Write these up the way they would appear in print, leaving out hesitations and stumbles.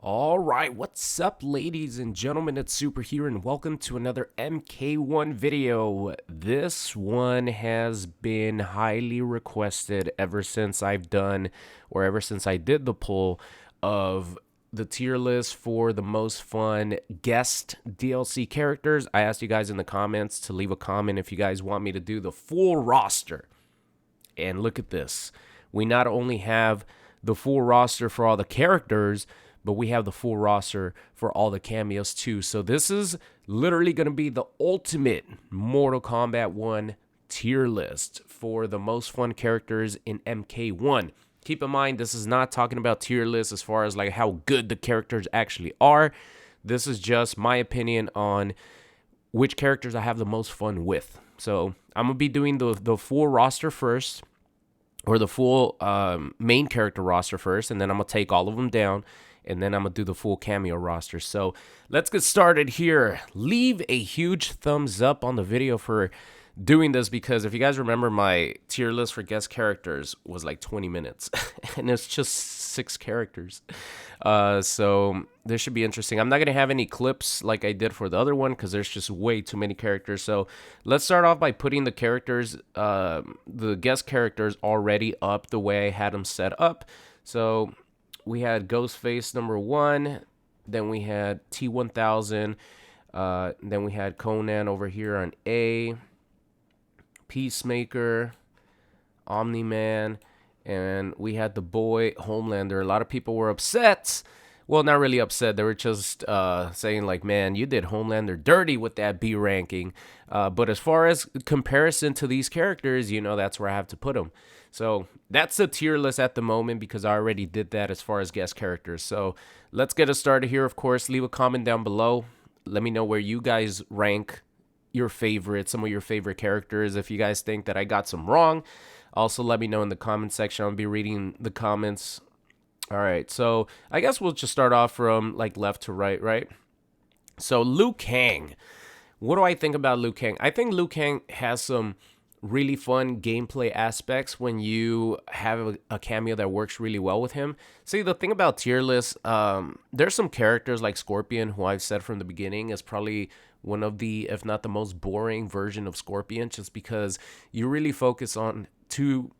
All right, what's up, ladies and gentlemen? It's Super here, and welcome to another MK1 video. This one has been highly requested ever since I did the poll of the tier list for the most fun guest DLC characters. I asked you guys in the comments to leave a comment if you guys want me to do the full roster. And look at this. We not only have the full roster for all the characters, but we have the full roster for all the cameos too. So this is literally going to be the ultimate Mortal Kombat 1 tier list for the most fun characters in MK1. Keep in mind, this is not talking about tier lists as far as like how good the characters actually are. This is just my opinion on which characters I have the most fun with. So I'm going to be doing the full roster first, or the full main character roster first, and then I'm going to take all of them down, and then I'm going to do the full cameo roster. So let's get started here. Leave a huge thumbs up on the video for doing this, because if you guys remember, my tier list for guest characters was like 20 minutes, and it's just 6 characters. So this should be interesting. I'm not going to have any clips like I did for the other one, because there's just way too many characters. So let's start off by putting the characters, the guest characters already up the way I had them set up. So we had Ghostface number 1, then we had T1000, then we had Conan over here on A, Peacemaker, Omni-Man, and we had the boy Homelander. A lot of people were upset. Well, not really upset. They were just saying like, man, you did Homelander dirty with that B ranking. But as far as comparison to these characters, you know, that's where I have to put them. So that's the tier list at the moment, because I already did that as far as guest characters. So let's get us started here. Of course, leave a comment down below. Let me know where you guys rank your favorites, some of your favorite characters. If you guys think that I got some wrong, also let me know in the comment section. I'll be reading the comments. All right, so I guess we'll just start off from like left to right? So Liu Kang. What do I think about Liu Kang? I think Liu Kang has some really fun gameplay aspects when you have a cameo that works really well with him. See, the thing about tier lists, there's some characters like Scorpion, who I've said from the beginning is probably one of the, if not the most boring version of Scorpion, just because you really focus on 2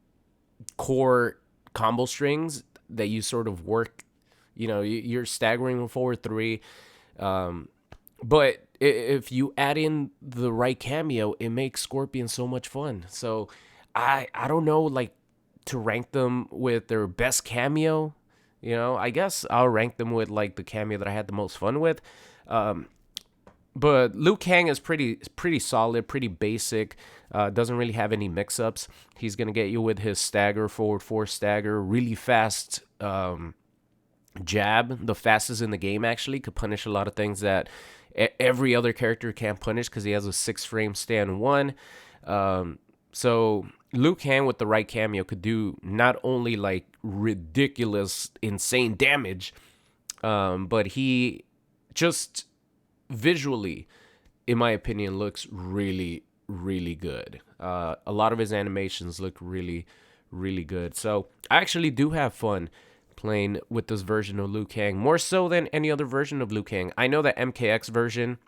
core combo strings that you sort of work, you know, you're staggering forward 3. But if you add in the right cameo, it makes Scorpion so much fun. So I don't know, like, to rank them with their best cameo. You know, I guess I'll rank them with like the cameo that I had the most fun with. But Liu Kang is pretty solid, pretty basic. Doesn't really have any mix-ups. He's gonna get you with his stagger, forward 4 stagger, really fast jab, the fastest in the game actually. Could punish a lot of things that every other character can't punish, because he has a 6-frame stand 1. So Liu Kang with the right cameo could do not only like ridiculous, insane damage, but he just visually, in my opinion, looks really, really good. A lot of his animations look really, really good. So I actually do have fun playing with this version of Liu Kang, more so than any other version of Liu Kang. I know that MKX version,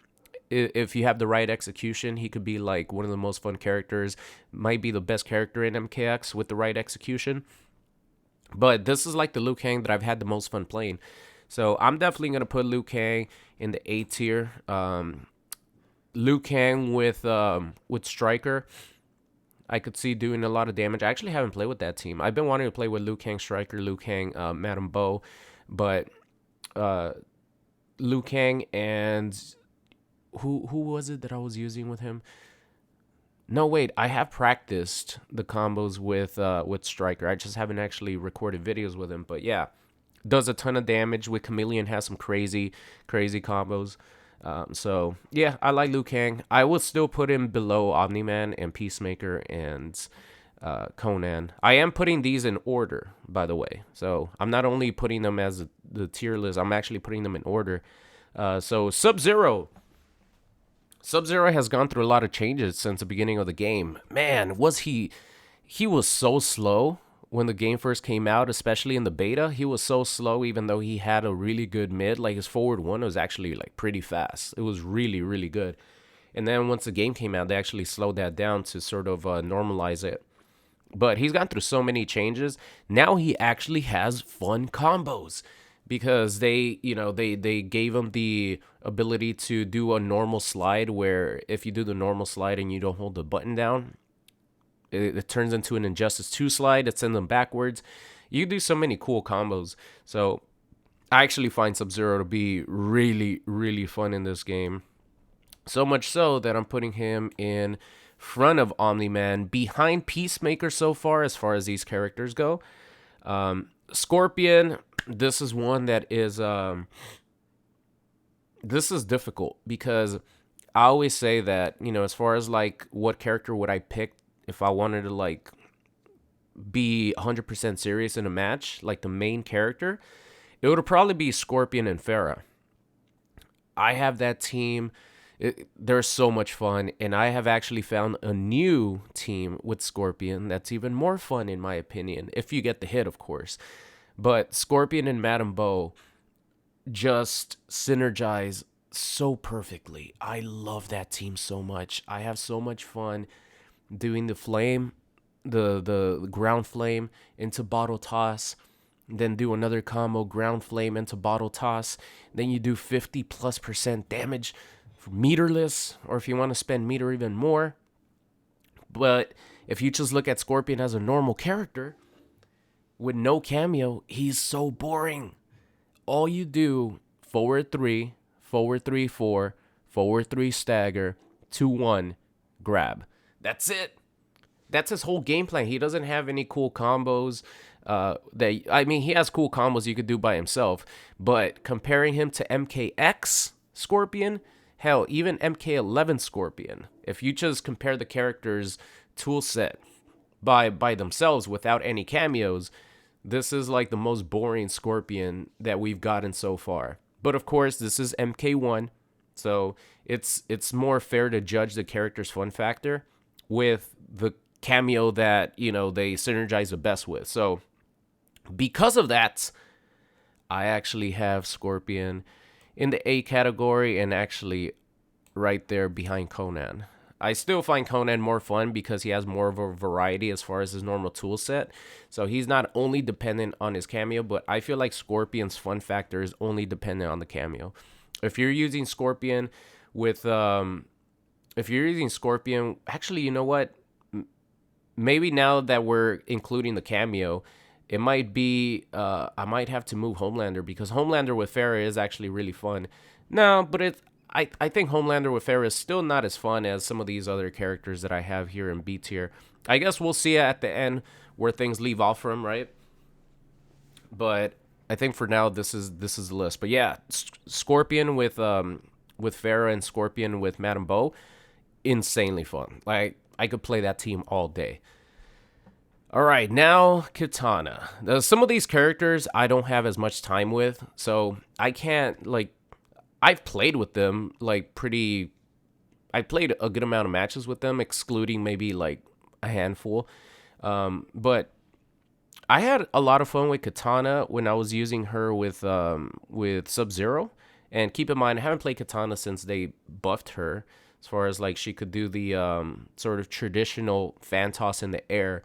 if you have the right execution, he could be like one of the most fun characters, might be the best character in MKX with the right execution. But this is like the Liu Kang that I've had the most fun playing. So I'm definitely going to put Liu Kang in the A tier. Liu Kang with Stryker, I could see doing a lot of damage. I actually haven't played with that team. I've been wanting to play with Liu Kang, Stryker, Liu Kang, Madame Bo, but Liu Kang and who was it that I was using with him? No, wait, I have practiced the combos with Stryker. I just haven't actually recorded videos with him, but yeah, does a ton of damage. With Chameleon has some crazy combos. So yeah, I like Liu Kang. I would still put him below Omni-Man and Peacemaker and Conan. I am putting these in order, by the way. So I'm not only putting them as the tier list, I'm actually putting them in order. So Sub-Zero has gone through a lot of changes since the beginning of the game. Man, was he was so slow when the game first came out, especially in the beta, he was so slow even though he had a really good mid. Like his forward one was actually like pretty fast. It was really, really good. And then once the game came out, they actually slowed that down to sort of normalize it. But he's gone through so many changes. Now he actually has fun combos because they gave him the ability to do a normal slide where if you do the normal slide and you don't hold the button down, it turns into an Injustice 2 slide that sends them backwards. You do so many cool combos. So I actually find Sub-Zero to be really, really fun in this game. So much so that I'm putting him in front of Omni-Man, behind Peacemaker so far as these characters go. Scorpion, this is one that is this is difficult because I always say that, as far as like what character would I pick if I wanted to like be 100% serious in a match, like the main character, it would probably be Scorpion and Farah. I have that team. They're so much fun, and I have actually found a new team with Scorpion that's even more fun, in my opinion, if you get the hit, of course. But Scorpion and Madame Bo just synergize so perfectly. I love that team so much. I have so much fun doing the flame, the ground flame into bottle toss, then do another combo, ground flame into bottle toss. Then you do 50+% damage meterless, or if you want to spend meter even more. But if you just look at Scorpion as a normal character with no cameo, he's so boring. All you do, forward 3, forward 3-4, forward 3 stagger, 2-1 grab. That's it. That's his whole game plan. He doesn't have any cool combos. He has cool combos you could do by himself, but comparing him to MKX Scorpion, hell, even MK11 Scorpion, if you just compare the characters' tool set by themselves without any cameos, this is like the most boring Scorpion that we've gotten so far. But of course, this is MK1, so it's more fair to judge the character's fun factor with the cameo that, they synergize the best with. So because of that, I actually have Scorpion in the A category and actually right there behind Conan. I still find Conan more fun because he has more of a variety as far as his normal tool set. So he's not only dependent on his cameo, but I feel like Scorpion's fun factor is only dependent on the cameo. If you're using Scorpion with actually, you know what? Maybe now that we're including the cameo, it might be I might have to move Homelander because Homelander with Farah is actually really fun. No, but I think Homelander with Farah is still not as fun as some of these other characters that I have here in B tier. I guess we'll see at the end where things leave off for him, right? But I think for now this is the list. But yeah, Scorpion with Farah and Scorpion with Madame Bo, insanely fun. Like I could play that team all day. All right, now Kitana. Some of these characters I don't have as much time with, so I can't I've played with them I played a good amount of matches with them, excluding maybe like a handful. But I had a lot of fun with Kitana when I was using her with Sub-Zero. And keep in mind, I haven't played Kitana since they buffed her, as far as like she could do the sort of traditional fan toss in the air,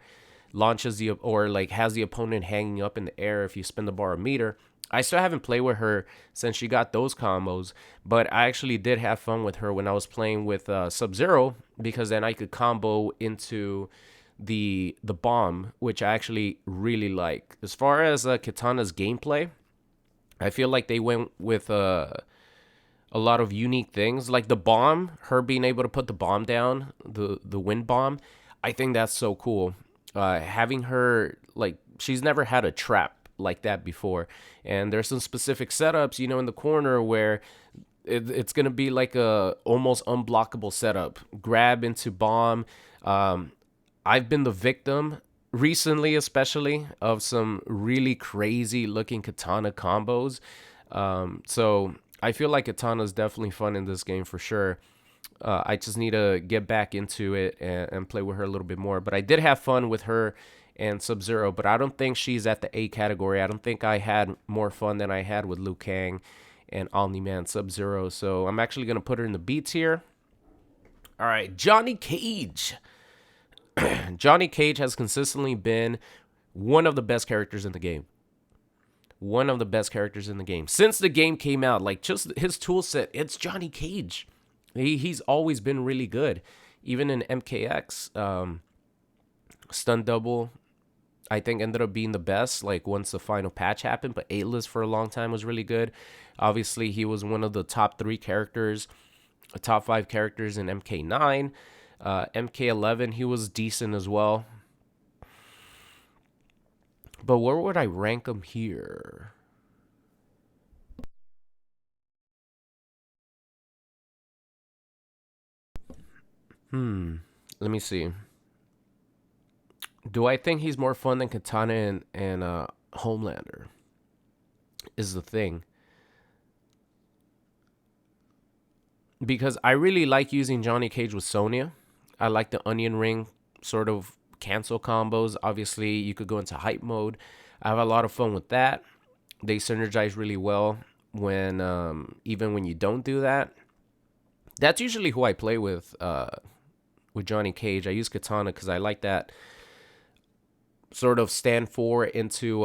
launches has the opponent hanging up in the air if you spin the bar a meter. I still haven't played with her since she got those combos, but I actually did have fun with her when I was playing with Sub-Zero, because then I could combo into the bomb, which I actually really like. As far as Kitana's gameplay, I feel like they went with a lot of unique things, like the bomb, her being able to put the bomb down, the wind bomb. I think that's so cool. Having her, she's never had a trap like that before, and there's some specific setups, in the corner where it's gonna be like a almost unblockable setup, grab into bomb. I've been the victim recently, especially, of some really crazy looking Kitana combos. So I feel like Kitana's definitely fun in this game for sure. I just need to get back into it and play with her a little bit more. But I did have fun with her and Sub-Zero, but I don't think she's at the A category. I don't think I had more fun than I had with Liu Kang and Omni-Man Sub-Zero. So I'm actually going to put her in the B tier. All right, Johnny Cage. Johnny Cage has consistently been one of the best characters in the game. One of the best characters in the game. Since the game came out, like just his tool set, it's Johnny Cage. He's always been really good. Even in MKX, Stunt Double, I think ended up being the best, like once the final patch happened, but A-List for a long time was really good. Obviously, he was one of the top 3 characters, top 5 characters in MK9. MK11, he was decent as well. But where would I rank him here? Let me see. Do I think he's more fun than Katana and Homelander? Is the thing. Because I really like using Johnny Cage with Sonya. I like the onion ring sort of cancel combos. Obviously, you could go into hype mode. I have a lot of fun with that. They synergize really well when even when you don't do that. That's usually who I play with Johnny Cage. I use Katana because I like that sort of stand for into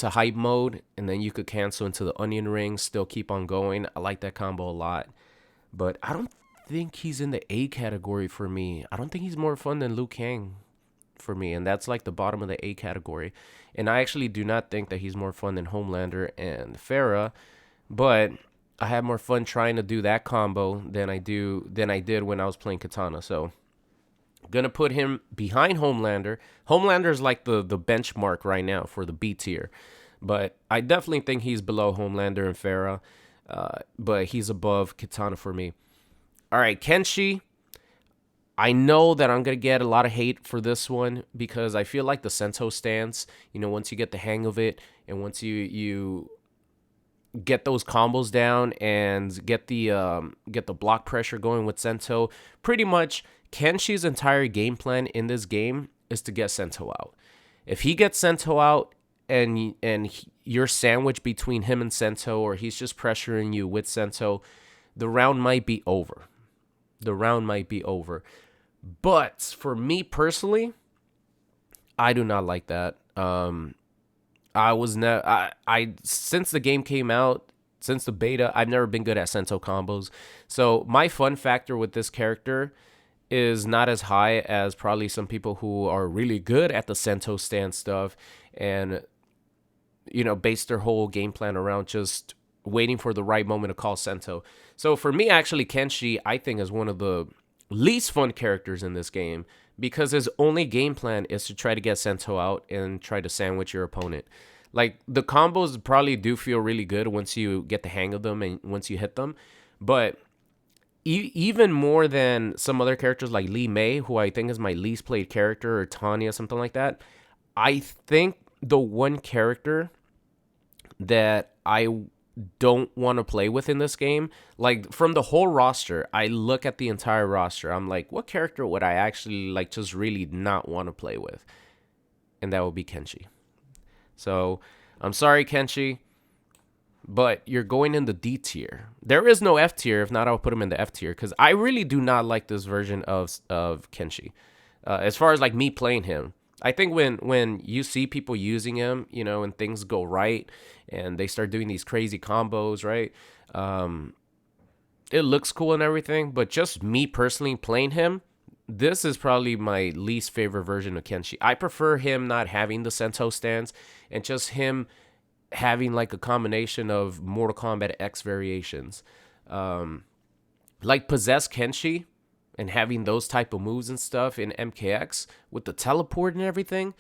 hype mode, and then you could cancel into the onion ring, still keep on going. I like that combo a lot. But I don't think he's in the A category for me. I don't think he's more fun than Liu Kang for me, and that's like the bottom of the A category. And I actually do not think that he's more fun than Homelander and Farah, but I had more fun trying to do that combo than I did when I was playing Katana. So gonna put him behind Homelander. Homelander is like the benchmark right now for the B tier, but I definitely think he's below Homelander and Farah, but he's above Katana for me. All right, Kenshi. I know that I'm gonna get a lot of hate for this one because I feel like the Sento stance, once you get the hang of it and once you get those combos down and get the block pressure going with Sento, pretty much Kenshi's entire game plan in this game is to get Sento out. If he gets Sento out and you're sandwiched between him and Sento, or he's just pressuring you with Sento, the round might be over. But for me personally, I do not like that. I since the game came out, since the beta, I've never been good at Sento combos. So my fun factor with this character is not as high as probably some people who are really good at the Sento stand stuff and base their whole game plan around just waiting for the right moment to call Sento. So for me, actually, Kenshi, I think, is one of the least fun characters in this game because his only game plan is to try to get Sento out and try to sandwich your opponent. Like, the combos probably do feel really good once you get the hang of them and once you hit them, but even more than some other characters like Lee Mei, who I think is my least played character, or Tanya, something like that, I think the one character that I don't want to play with in this game, like from the whole roster, I look at the entire roster, I'm like, what character would I actually like just really not want to play with? And that would be Kenshi. So I'm sorry, Kenshi, but you're going in the D tier. There is no F tier. If not, I'll put him in the F tier because I really do not like this version of Kenshi. As far as like me playing him, I think when you see people using him, and things go right and they start doing these crazy combos, right? It looks cool and everything, but just me personally playing him, this is probably my least favorite version of Kenshi. I prefer him not having the Sento stance and just him having like a combination of Mortal Kombat X variations. Like Possess Kenshi and having those type of moves and stuff in MKX with the teleport and everything.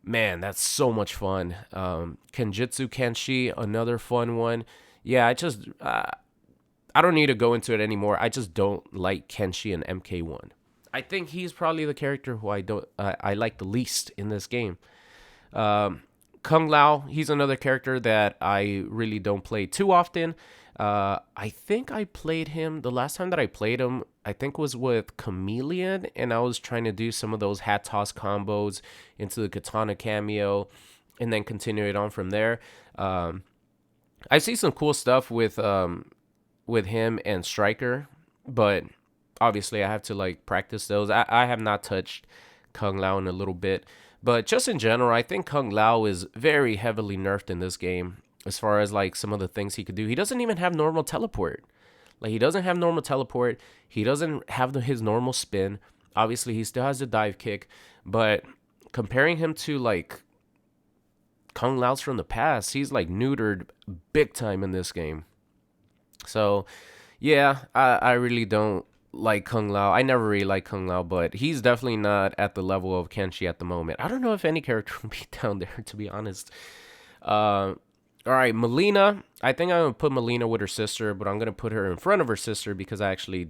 Man, that's so much fun. Kenjutsu Kenshi, another fun one. Yeah, I don't need to go into it anymore. I just don't like Kenshi and MK1. I think he's probably the character who I like the least in this game. Kung Lao, he's another character that I really don't play too often. I think I played him the last time that I played him. I think was with Chameleon, and I was trying to do some of those hat toss combos into the Katana Cameo, and then continue it on from there. I see some cool stuff with him and Striker, but obviously I have to like practice those. I have not touched Kung Lao in a little bit, but just in general, I think Kung Lao is very heavily nerfed in this game as far as like some of the things he could do. He doesn't even have normal teleport. Like he doesn't have normal teleport. He doesn't have his normal spin. Obviously, he still has the dive kick, but comparing him to like Kung Lao's from the past, he's like neutered big time in this game. So, yeah, I really don't like Kung Lao. I never really liked Kung Lao, but he's definitely not at the level of Kenshi at the moment. I don't know if any character would be down there, to be honest. All right, Melina. I think I'm going to put Melina with her sister, but I'm going to put her in front of her sister because I actually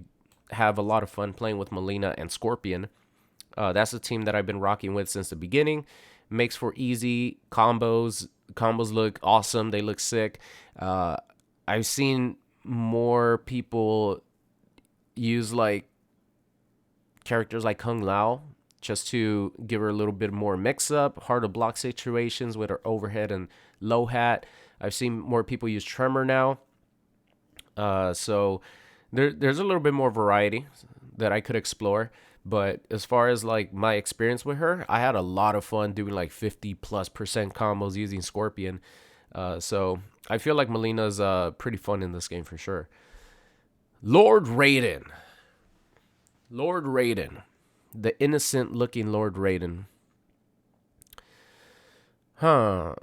have a lot of fun playing with Melina and Scorpion. That's a team that I've been rocking with since the beginning. Makes for easy combos. Combos look awesome. They look sick. I've seen more people use like characters like Kung Lao just to give her a little bit more mix up, hard to block situations with her overhead and low hat. I've seen more people use Tremor now. So there's a little bit more variety that I could explore. But as far as like my experience with her, I had a lot of fun doing like 50+% combos using Scorpion. So I feel like Melina's pretty fun in this game for sure. Lord Raiden. Lord Raiden. The innocent looking Lord Raiden. Huh.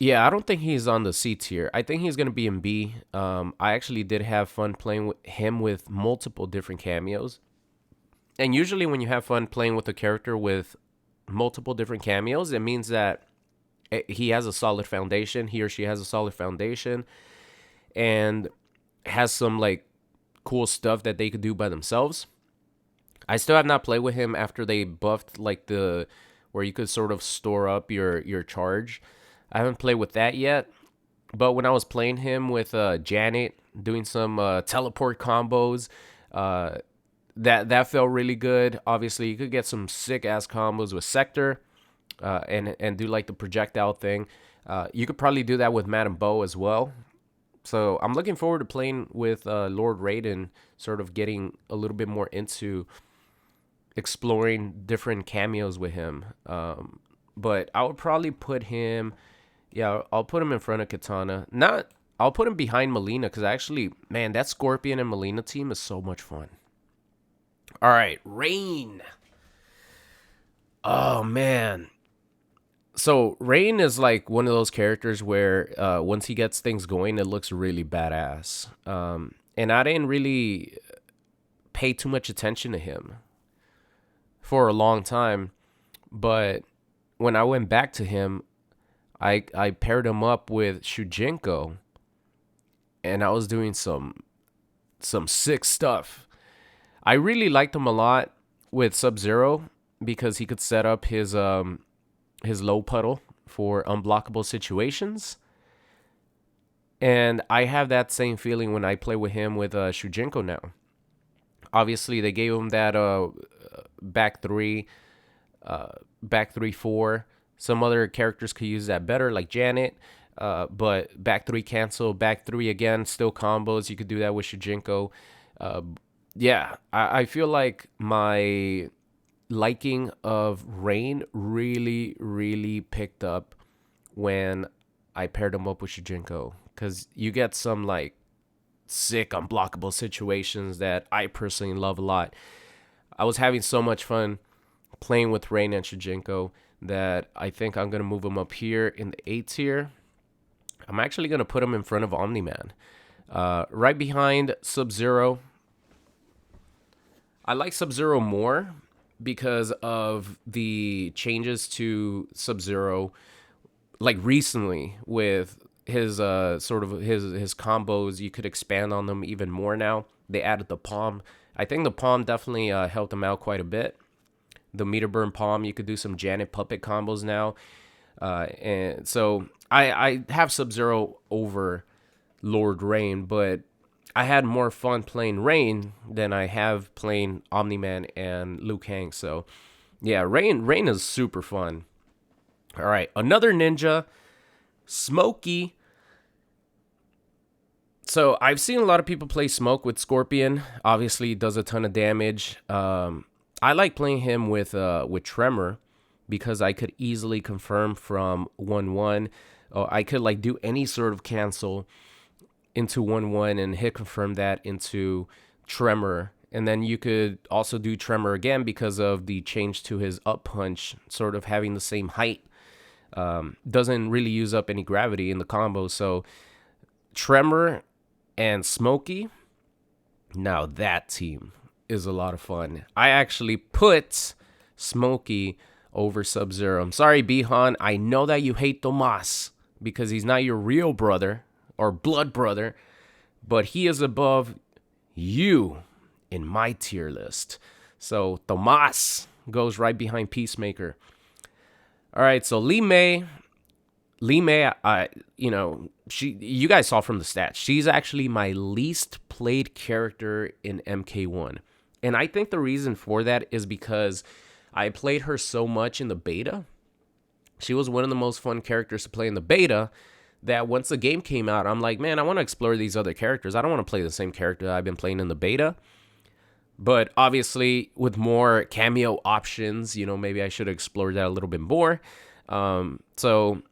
Yeah, I don't think he's on the C tier. I think he's going to be in B. I actually did have fun playing with him with multiple different cameos. And usually when you have fun playing with a character with multiple different cameos, it means that he has a solid foundation. He or she has a solid foundation and has some like cool stuff that they could do by themselves. I still have not played with him after they buffed like the where you could sort of store up your charge. I haven't played with that yet, but when I was playing him with Janet, doing some teleport combos, that felt really good. Obviously, you could get some sick ass combos with Sector, and do like the projectile thing. You could probably do that with Madame Bo as well. So I'm looking forward to playing with Lord Raiden, sort of getting a little bit more into exploring different cameos with him. But I would probably put him. Yeah, I'll put him in front of Katana. I'll put him behind Melina because actually, man, that Scorpion and Melina team is so much fun. All right, Rain. Oh, man. So Rain is like one of those characters where once he gets things going, it looks really badass. And I didn't really pay too much attention to him for a long time. But when I went back to him, I paired him up with Shujinko, and I was doing some sick stuff. I really liked him a lot with Sub-Zero because he could set up his low puddle for unblockable situations. And I have that same feeling when I play with him with Shujinko now. Obviously, they gave him that back 3-4. Some other characters could use that better, like Janet. But back 3 cancel, back 3 again, still combos. You could do that with Shujinko. Yeah, I feel like my liking of Rain really, really picked up when I paired him up with Shujinko. Because you get some like sick unblockable situations that I personally love a lot. I was having so much fun playing with Rain and Shujinko that I think I'm going to move him up here in the A tier. I'm actually going to put him in front of Omni-Man. Right behind Sub-Zero. I like Sub-Zero more because of the changes to Sub-Zero, like recently with his sort of his combos. You could expand on them even more now. They added the palm. I think the palm definitely helped him out quite a bit. the meter burn palm. You could do some Janet puppet combos now. And so I have Sub-Zero over Lord Rain, but I had more fun playing Rain than I have playing Omni-Man and Liu Kang. So yeah, Rain is super fun. All right, another ninja, Smokey. So I've seen a lot of people play Smoke with Scorpion. Obviously, he does a ton of damage. I like playing him with Tremor because I could easily confirm from 1-1. I could like do any sort of cancel into 1-1 and hit confirm that into Tremor. And then you could also do Tremor again because of the change to his up punch, sort of having the same height. Doesn't really use up any gravity in the combo. So Tremor and Smokey, now that team is a lot of fun. I actually put Smokey over Sub-Zero. I'm sorry, Bihan. I know that you hate Tomas because he's not your real brother or blood brother, but he is above you in my tier list. So Tomas goes right behind Peacemaker. All right, so Li Mei, you guys saw from the stats, she's actually my least played character in MK1. And I think the reason for that is because I played her so much in the beta. She was one of the most fun characters to play in the beta that once the game came out, I'm like, man, I want to explore these other characters. I don't want to play the same character that I've been playing in the beta. But obviously, with more cameo options, maybe I should explore that a little bit more. So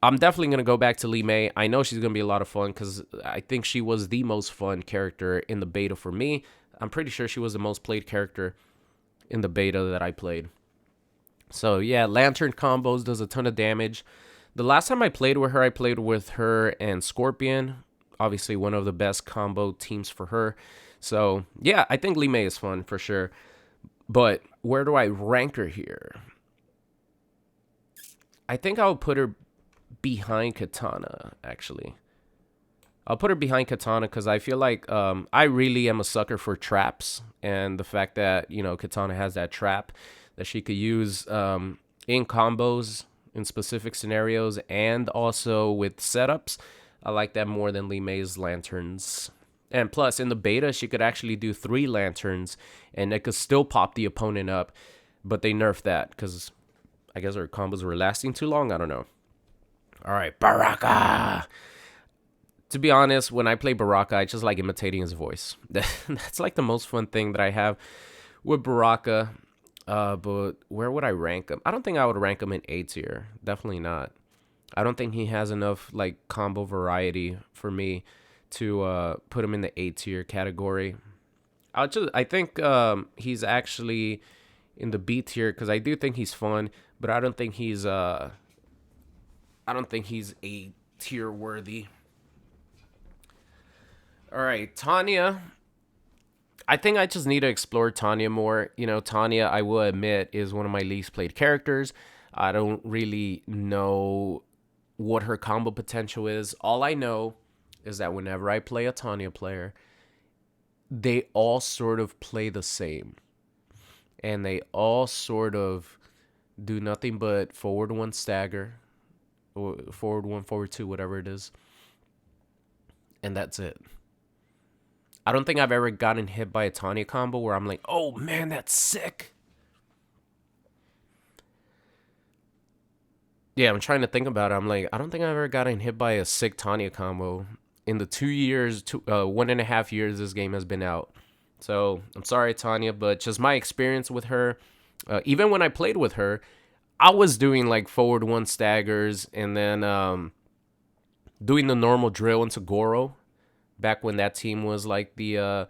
I'm definitely going to go back to Li Mei. I know she's going to be a lot of fun because I think she was the most fun character in the beta for me. I'm pretty sure she was the most played character in the beta that I played. So yeah, Lantern combos, does a ton of damage. The last time I played with her, I played with her and Scorpion. Obviously, one of the best combo teams for her. So yeah, I think Li Mei is fun for sure. But where do I rank her here? I think I'll put her behind Katana, actually. I'll put her behind Katana because I feel like I really am a sucker for traps. And the fact that, Katana has that trap that she could use in combos in specific scenarios and also with setups. I like that more than Li Mei's lanterns. And plus, in the beta, she could actually do 3 lanterns and it could still pop the opponent up. But they nerfed that because I guess her combos were lasting too long. I don't know. All right, Baraka. To be honest, when I play Baraka, I just like imitating his voice. That's like the most fun thing that I have with Baraka. But where would I rank him? I don't think I would rank him in A tier. Definitely not. I don't think he has enough like combo variety for me to put him in the A tier category. I think he's actually in the B tier because I do think he's fun, but I don't think he's A tier worthy. All right, Tanya. I think I just need to explore Tanya more. Tanya, I will admit, is one of my least played characters. I don't really know what her combo potential is. All I know is that whenever I play a Tanya player, they all sort of play the same. And they all sort of do nothing but forward 1 stagger, or forward 1, forward 2, whatever it is. And that's it. I don't think I've ever gotten hit by a Tanya combo where I'm like, oh man, that's sick. Yeah, I'm trying to think about it. I'm like, I don't think I've ever gotten hit by a sick Tanya combo in the 1.5 years this game has been out. So I'm sorry, Tanya, but just my experience with her, even when I played with her, I was doing like forward 1 staggers and then doing the normal drill into Goro. Back when that team was like the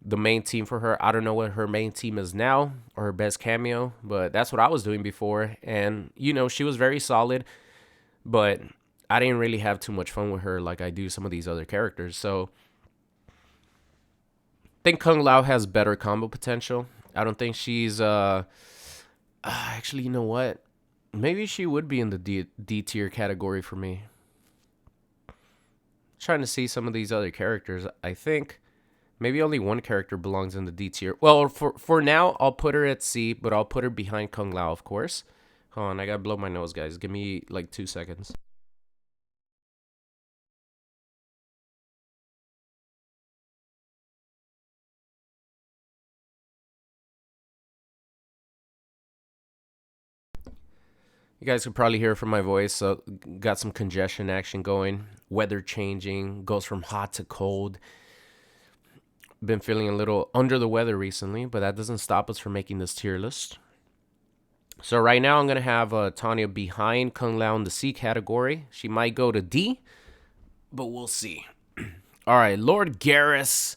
main team for her. I don't know what her main team is now or her best cameo, but that's what I was doing before. And, she was very solid, but I didn't really have too much fun with her like I do some of these other characters. So I think Kung Lao has better combo potential. I don't think she's... actually, you know what? Maybe she would be in the D tier category for me. Trying to see some of these other characters. I think Maybe only one character belongs in the D tier. Well, for now, I'll put her at C, but I'll put her behind Kung Lao, of course. Hold on, I gotta blow my nose, guys. Give me like 2 seconds. You guys can probably hear it from my voice. So, got some congestion action going. Weather changing, goes from hot to cold. Been feeling a little under the weather recently, but that doesn't stop us from making this tier list. So right now I'm gonna have Tanya behind Kung Lao in the C category. She might go to D, but we'll see. All right, Lord Garrus.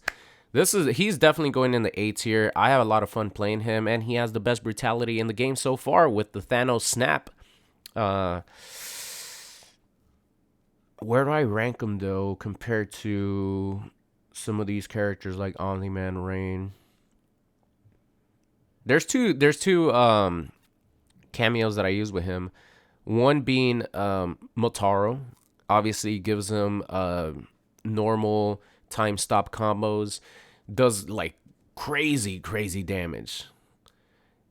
He's definitely going in the A tier. I have a lot of fun playing him, and he has the best brutality in the game so far with the Thanos snap. Where do I rank him though compared to some of these characters like Omni-Man, Rain? There's two cameos that I use with him. One being Motaro. Obviously gives him normal time stop combos. Does like crazy damage.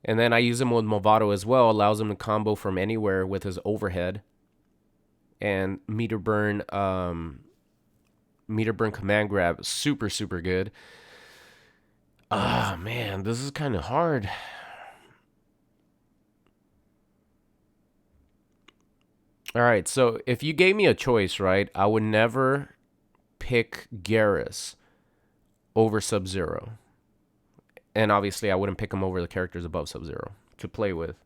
And then I use him with Movado as well. Allows him to combo from anywhere with his overhead. And meter burn command grab. Super good. Ah, man, this is kind of hard. All right, so if you gave me a choice, right, I would never pick Garrus over Sub-Zero. And obviously, I wouldn't pick him over the characters above Sub-Zero to play with.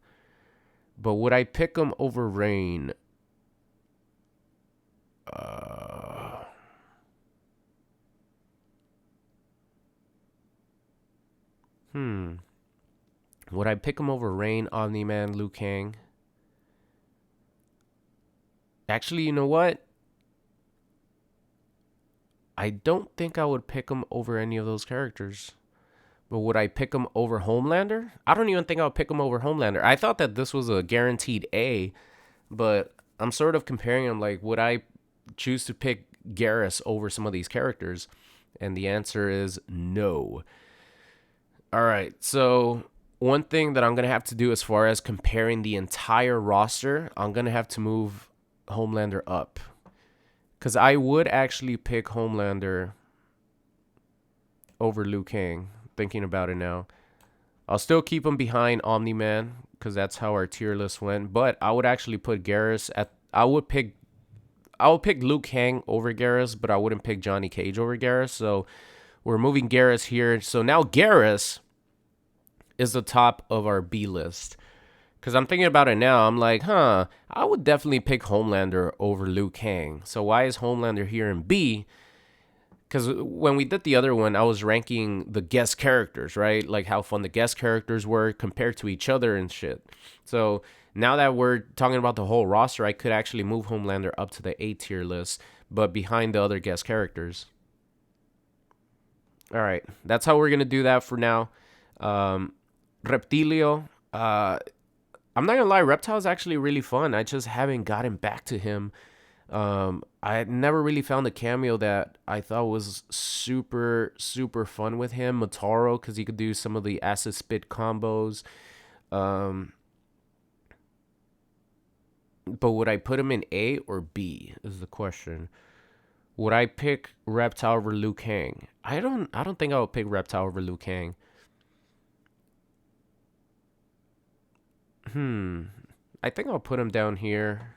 But would I pick him over Rain? Would I pick him over Rain, Omni-Man, Liu Kang? Actually, you know what? I don't think I would pick him over any of those characters. But would I pick him over Homelander? I don't even think I would pick him over Homelander. I thought that this was a guaranteed A, but I'm sort of comparing them like, would I choose to pick Garrus over some of these characters? And the answer is no. All right, so one thing that I'm going to have to do as far as comparing the entire roster, I'm going to have to move Homelander up. Because I would actually pick Homelander over Liu Kang, thinking about it now. I'll still keep him behind Omni-Man, because that's how our tier list went. But I would actually put Garrus at... I would pick Liu Kang over Garrus, but I wouldn't pick Johnny Cage over Garrus. So we're moving Garrus here. So now Garrus is the top of our B list. Because I'm thinking about it now. I'm like, I would definitely pick Homelander over Liu Kang. So why is Homelander here in B? Because when we did the other one, I was ranking the guest characters, right? Like how fun the guest characters were compared to each other and shit. So now that we're talking about the whole roster, I could actually move Homelander up to the A tier list, but behind the other guest characters. All right, that's how we're going to do that for now. Reptilio, I'm not gonna lie, Reptile is actually really fun. I just haven't gotten back to him. I had never really found a cameo that I thought was super fun with him. Motaro, because he could do some of the acid spit combos. But would I put him in A or B is the question. Would I pick Reptile over Liu Kang? I don't think I would pick Reptile over Liu Kang. I think I'll put him down here,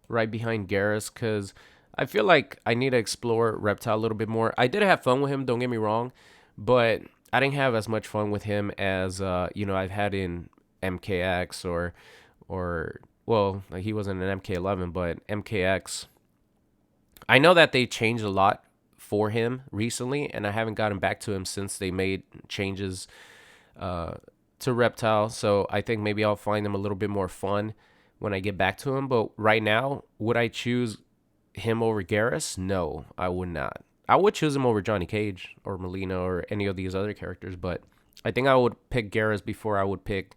right behind Garrus, because I feel like I need to explore Reptile a little bit more. I did have fun with him, don't get me wrong, but I didn't have as much fun with him as I've had in MKX or well, like he wasn't an MK11, but MKX. I know that they changed a lot for him recently, and I haven't gotten back to him since they made changes to Reptile. So I think maybe I'll find him a little bit more fun when I get back to him. But right now, would I choose him over Garrus? No, I would not. I would choose him over Johnny Cage or Melina or any of these other characters, but I think I would pick Garrus before I would pick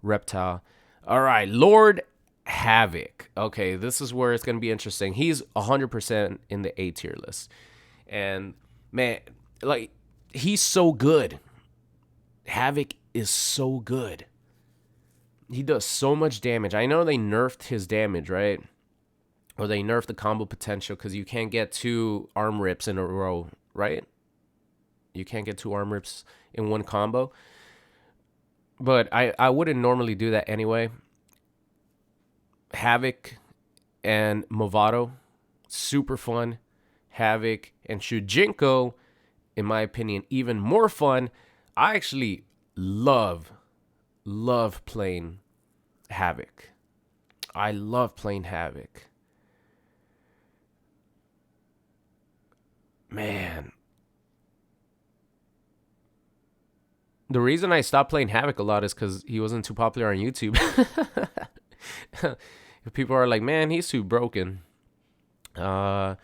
Reptile. All right, Lord Havoc. Okay, this is where it's going to be interesting. He's 100% in the A tier list. And man, like he's so good. Havoc is so good. He does so much damage. I know they nerfed his damage, right? Or they nerfed the combo potential because you can't get 2 arm rips in a row, right? You can't get 2 arm rips in one combo. But I wouldn't normally do that anyway. Havoc and Movado, super fun. Havoc and Shujinko, in my opinion, even more fun. I actually love playing Havoc. I love playing Havoc. Man. The reason I stopped playing Havoc a lot is because he wasn't too popular on YouTube. People are like, man, he's too broken. Damn,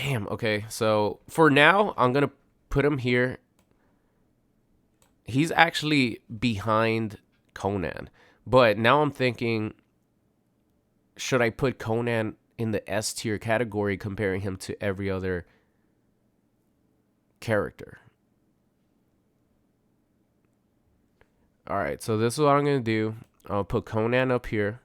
okay. So for now, I'm going to put him here. He's actually behind Conan. But now I'm thinking, should I put Conan in the S tier category comparing him to every other character? All right, so this is what I'm going to do. I'll put Conan up here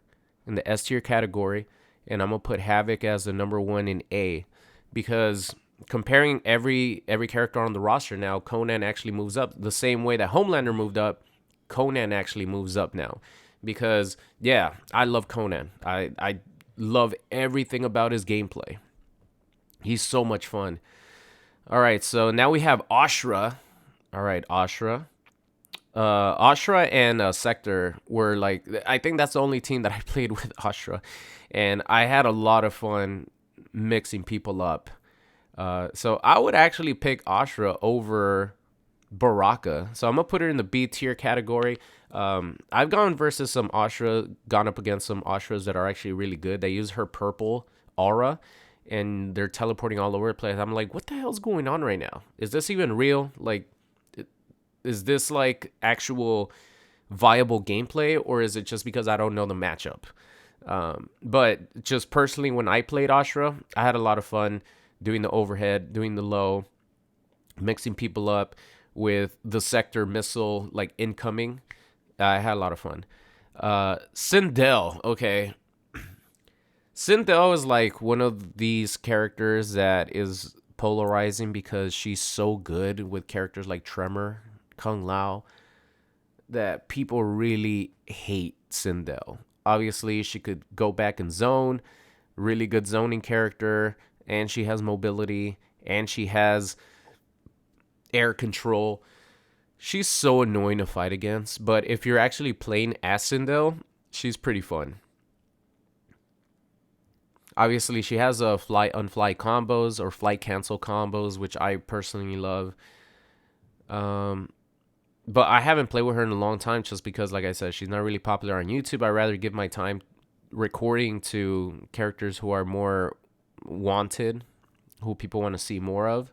in the S tier category, and I'm going to put Havoc as the number 1 in A, because comparing every character on the roster now, Conan actually moves up the same way that Homelander moved up. Conan actually moves up now, because yeah, I love Conan. I love everything about his gameplay. He's so much fun. All right, so now we have Ashra. All right, Ashra. Ashra and Sector were like, I think that's the only team that I played with Ashra, and I had a lot of fun mixing people up. So I would actually pick Ashra over Baraka. So I'm gonna put her in the B tier category. I've gone versus some Ashra, gone up against some Ashras that are actually really good. They use her purple aura, and they're teleporting all over the place. I'm like, what the hell's going on right now? Is this even real? Like, is this like actual viable gameplay, or is it just because I don't know the matchup? But just personally, when I played Ashra, I had a lot of fun doing the overhead, doing the low, mixing people up with the Sector missile like incoming. I had a lot of fun. Sindel, okay. Sindel is like one of these characters that is polarizing because she's so good with characters like Tremor, Kung Lao, that people really hate Sindel. Obviously, she could go back and zone, really good zoning character, and she has mobility, and she has air control. She's so annoying to fight against, but if you're actually playing as Sindel, she's pretty fun. Obviously, she has a fly unfly combos or flight cancel combos, which I personally love. But I haven't played with her in a long time just because, like I said, she's not really popular on YouTube. I'd rather give my time recording to characters who are more wanted, who people want to see more of.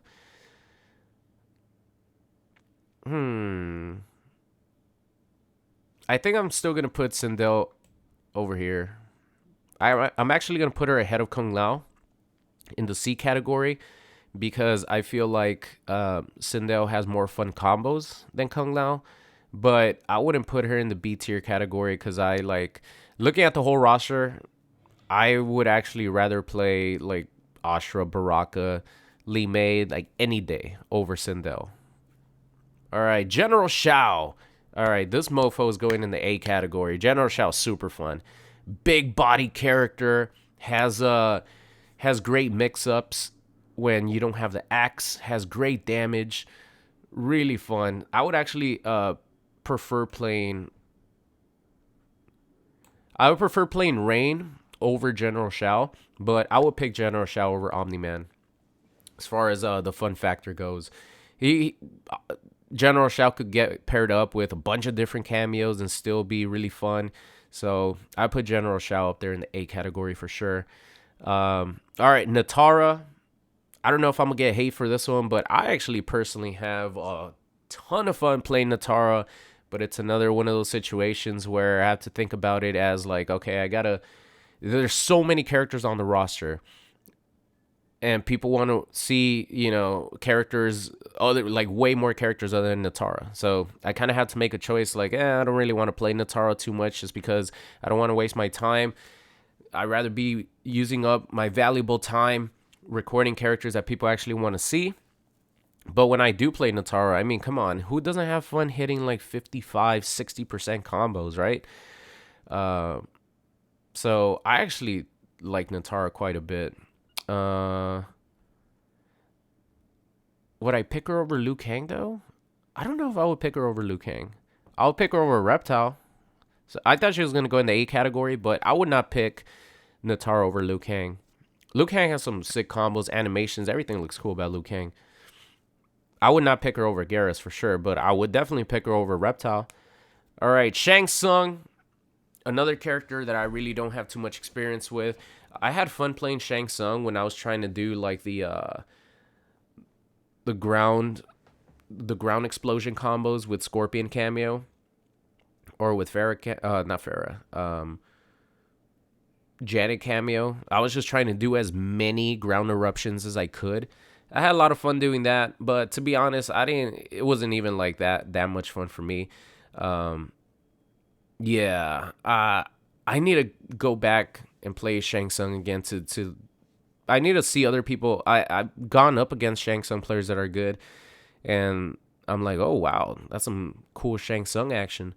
I think I'm still going to put Sindel over here. I'm actually going to put her ahead of Kung Lao in the C category because I feel like Sindel has more fun combos than Kung Lao. But I wouldn't put her in the B tier category because I like looking at the whole roster. I would actually rather play like Ashra, Baraka, Li Mei like any day over Sindel. All right, General Shao. All right, this mofo is going in the A category. General Shao, super fun. Big body character, has great mix-ups when you don't have the axe, has great damage, really fun. I would actually prefer playing Rain over General Shao, but I would pick General Shao over Omni-Man as far as the fun factor goes. General Shao could get paired up with a bunch of different cameos and still be really fun. So I put General Shao up there in the A category for sure. All right, Natara. I don't know if I'm going to get hate for this one, but I actually personally have a ton of fun playing Natara. But it's another one of those situations where I have to think about it as like, okay, there's so many characters on the roster. and people want to see, you know, characters, other, like, way more characters other than Natara. So I kind of have to make a choice, like, I don't really want to play Natara too much just because I don't want to waste my time. I'd rather be using up my valuable time recording characters that people actually want to see. But when I do play Natara, I mean, come on, who doesn't have fun hitting like 55, 60% combos, right? Uh, so I actually like Natara quite a bit. Uh, would I pick her over Liu Kang though? I don't know if I would pick her over Liu Kang. I would pick her over Reptile. So I thought she was gonna go in the A category, but I would not pick Natara over Liu Kang. Liu Kang has some sick combos, animations, everything looks cool about Liu Kang. I would not pick her over Garrus for sure, but I would definitely pick her over Reptile. All right, Shang Tsung, another character that I really don't have too much experience with. I had fun playing Shang Tsung when I was trying to do like the ground explosion combos with Scorpion Cameo, or with not Farah, Janet Cameo. I was just trying to do as many ground eruptions as I could. I had a lot of fun doing that, but to be honest, it wasn't even like that much fun for me. Um, yeah, I need to go back and play Shang Tsung again to I need to see other people. I've gone up against Shang Tsung players that are good, and I'm like, oh wow, that's some cool Shang Tsung action.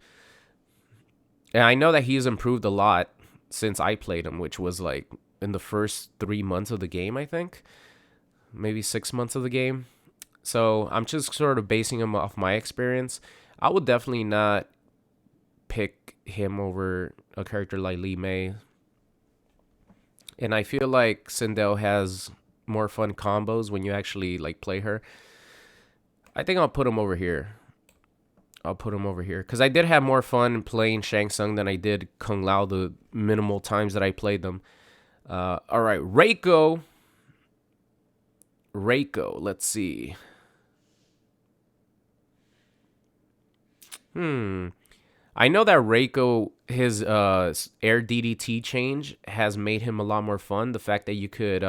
And I know that he's improved a lot since I played him, which was like in the first 3 months of the game, I think, maybe 6 months of the game. So I'm just sort of basing him off my experience. I would definitely not pick him over a character like Li Mei. And I feel like Sindel has more fun combos when you actually like play her. I think I'll put him over here. Because I did have more fun playing Shang Tsung than I did Kung Lao the minimal times that I played them. All right, Reiko, let's see. I know that Reiko, his air DDT change has made him a lot more fun. The fact that you could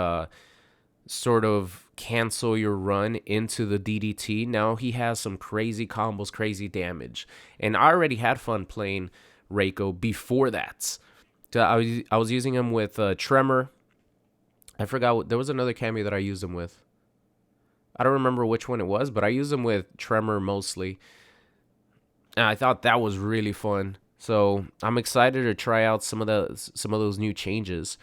sort of cancel your run into the DDT. Now he has some crazy combos, crazy damage. And I already had fun playing Reiko before that. So I was using him with Tremor. I forgot, there was another cameo that I used him with. I don't remember which one it was, but I used him with Tremor mostly. And I thought that was really fun. So I'm excited to try out some of those new changes.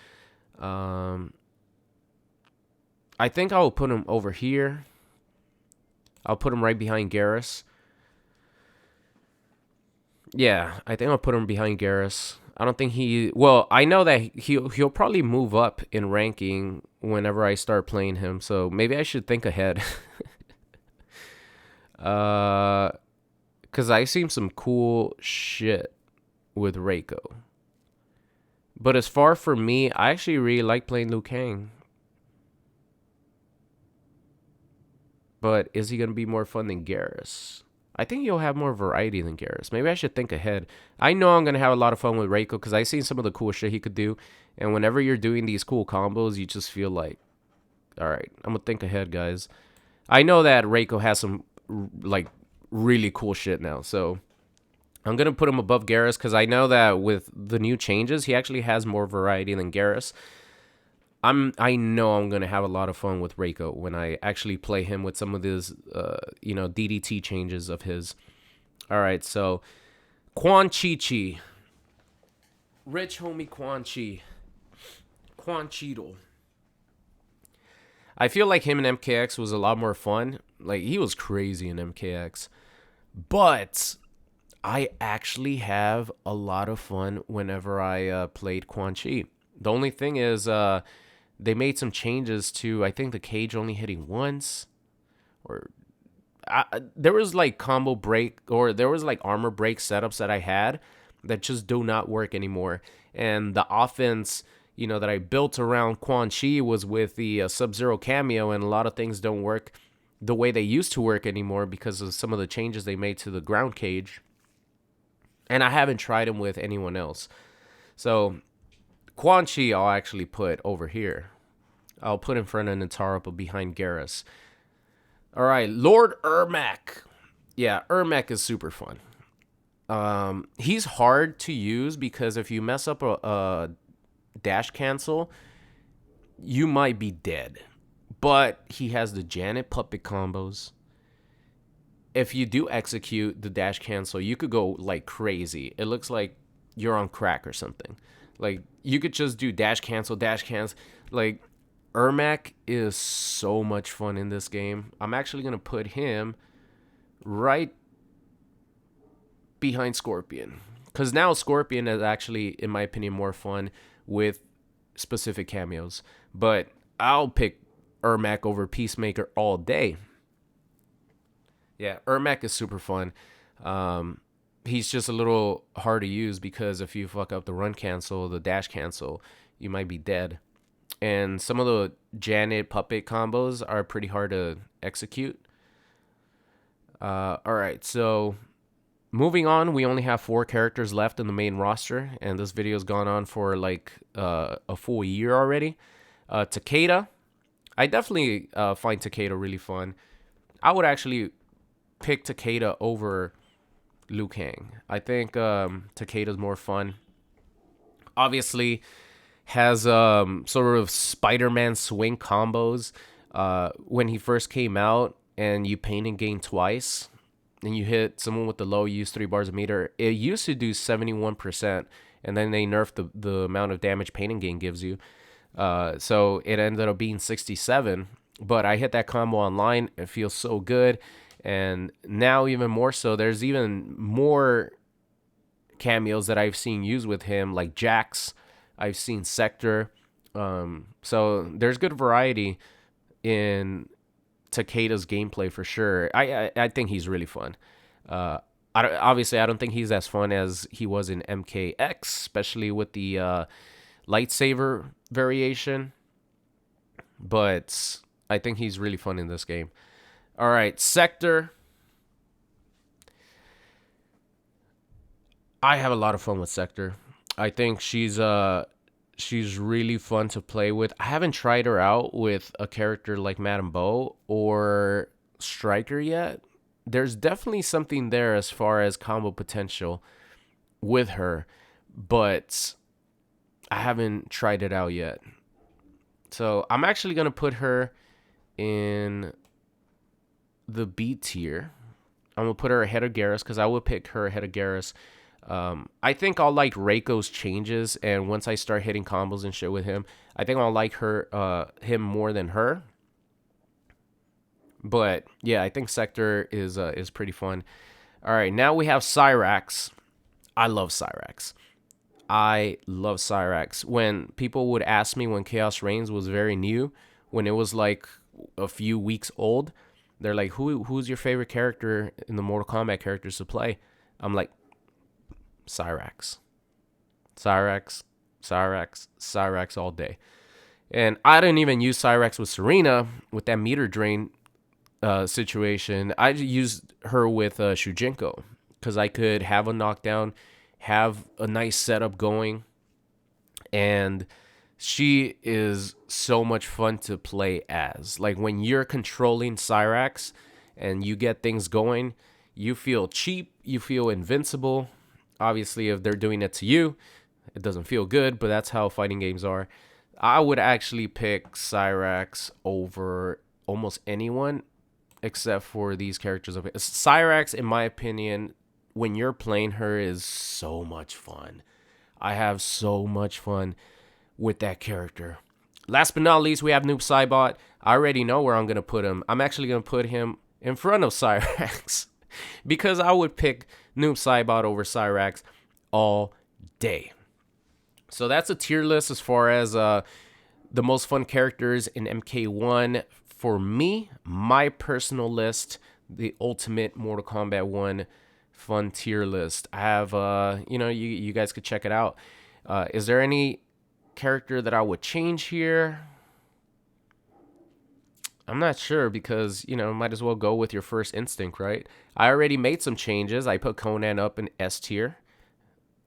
I think I will put him over here. I'll put him right behind Garrus. Yeah, I think I'll put him behind Garrus. I don't think well, I know that he'll probably move up in ranking whenever I start playing him. So maybe I should think ahead. Because I've seen some cool shit with Reiko. But as far for me, I actually really like playing Liu Kang. But is he going to be more fun than Garrus? I think he'll have more variety than Garrus. Maybe I should think ahead. I know I'm going to have a lot of fun with Reiko because I've seen some of the cool shit he could do. And whenever you're doing these cool combos, you just feel like, all right, I'm going to think ahead, guys. I know that Reiko has some, like, really cool shit now. So I'm going to put him above Garrus because I know that with the new changes, he actually has more variety than Garrus. I know I'm gonna have a lot of fun with Reiko when I actually play him with some of these, DDT changes of his. All right, so Quan Chi, rich homie Quan Cheadle. I feel like him in MKX was a lot more fun. Like he was crazy in MKX, but I actually have a lot of fun whenever I played Quan Chi. The only thing is, they made some changes to, I think, the cage only hitting once, or there was like combo break, or there was like armor break setups that I had that just do not work anymore. And the offense, that I built around Quan Chi was with the Sub-Zero cameo, and a lot of things don't work the way they used to work anymore because of some of the changes they made to the ground cage. And I haven't tried them with anyone else. So Quan Chi I'll actually put over here. I'll put in front of Nitara, but behind Garrus. All right, Lord Ermac. Yeah, Ermac is super fun. He's hard to use because if you mess up a dash cancel, you might be dead. But he has the Janet puppet combos. If you do execute the dash cancel, you could go like crazy. It looks like you're on crack or something. Like you could just do dash cancel, dash cancel. Like Ermac is so much fun in this game. I'm actually gonna put him right behind Scorpion, because now Scorpion is actually, in my opinion, more fun with specific cameos. But I'll pick Ermac over Peacemaker all day. Yeah, Ermac is super fun. He's just a little hard to use because if you fuck up the run cancel, the dash cancel, you might be dead. And some of the Janet puppet combos are pretty hard to execute. All right, so moving on, we only have 4 characters left in the main roster, and this video's gone on for like a full year already. Takeda, I definitely find Takeda really fun. I would actually pick Takeda over Liu Kang. I think Takeda's more fun. Obviously, has sort of Spider-Man swing combos. When he first came out, and you pain and gain twice, and you hit someone with the low, use 3 bars a meter. It used to do 71%, and then they nerfed the amount of damage pain and gain gives you. So it ended up being 67. But I hit that combo online. It feels so good. And now even more so, there's even more cameos that I've seen used with him, like Jax. I've seen Sector. So there's good variety in Takeda's gameplay for sure. I think he's really fun. Obviously, I don't think he's as fun as he was in MKX, especially with the lightsaber variation. But I think he's really fun in this game. All right, Sector. I have a lot of fun with Sector. I think she's really fun to play with. I haven't tried her out with a character like Madame Bo or Striker yet. There's definitely something there as far as combo potential with her, but I haven't tried it out yet. So I'm actually going to put her in the B tier. I'm going to put her ahead of Garrus because I would pick her ahead of Garrus. I think I'll like Reiko's changes, and once I start hitting combos and shit with him, I think I'll like him more than her. But yeah, I think Sector is pretty fun. All right, now we have Cyrax. I love Cyrax. When people would ask me when Chaos Reigns was very new, when it was like a few weeks old, they're like, who's your favorite character in the Mortal Kombat characters to play? I'm like, Cyrax all day. And I didn't even use Cyrax with Serena with that meter drain situation. I used her with Shujinko because I could have a knockdown, have a nice setup going, and she is so much fun to play as. Like when you're controlling Cyrax and you get things going, you feel cheap, you feel invincible. Obviously, if they're doing it to you, it doesn't feel good, but that's how fighting games are. I would actually pick Cyrax over almost anyone except for these characters. Cyrax, in my opinion, when you're playing her, is so much fun. I have so much fun with that character. Last but not least, we have Noob Saibot. I already know where I'm going to put him. I'm actually going to put him in front of Cyrax because I would pick Noob Saibot over Cyrax all day. So that's a tier list as far as the most fun characters in MK1. For me, my personal list, the ultimate Mortal Kombat 1 fun tier list. I have, you guys could check it out. Is there any character that I would change here? I'm not sure because, might as well go with your first instinct, right? I already made some changes. I put Conan up in S tier.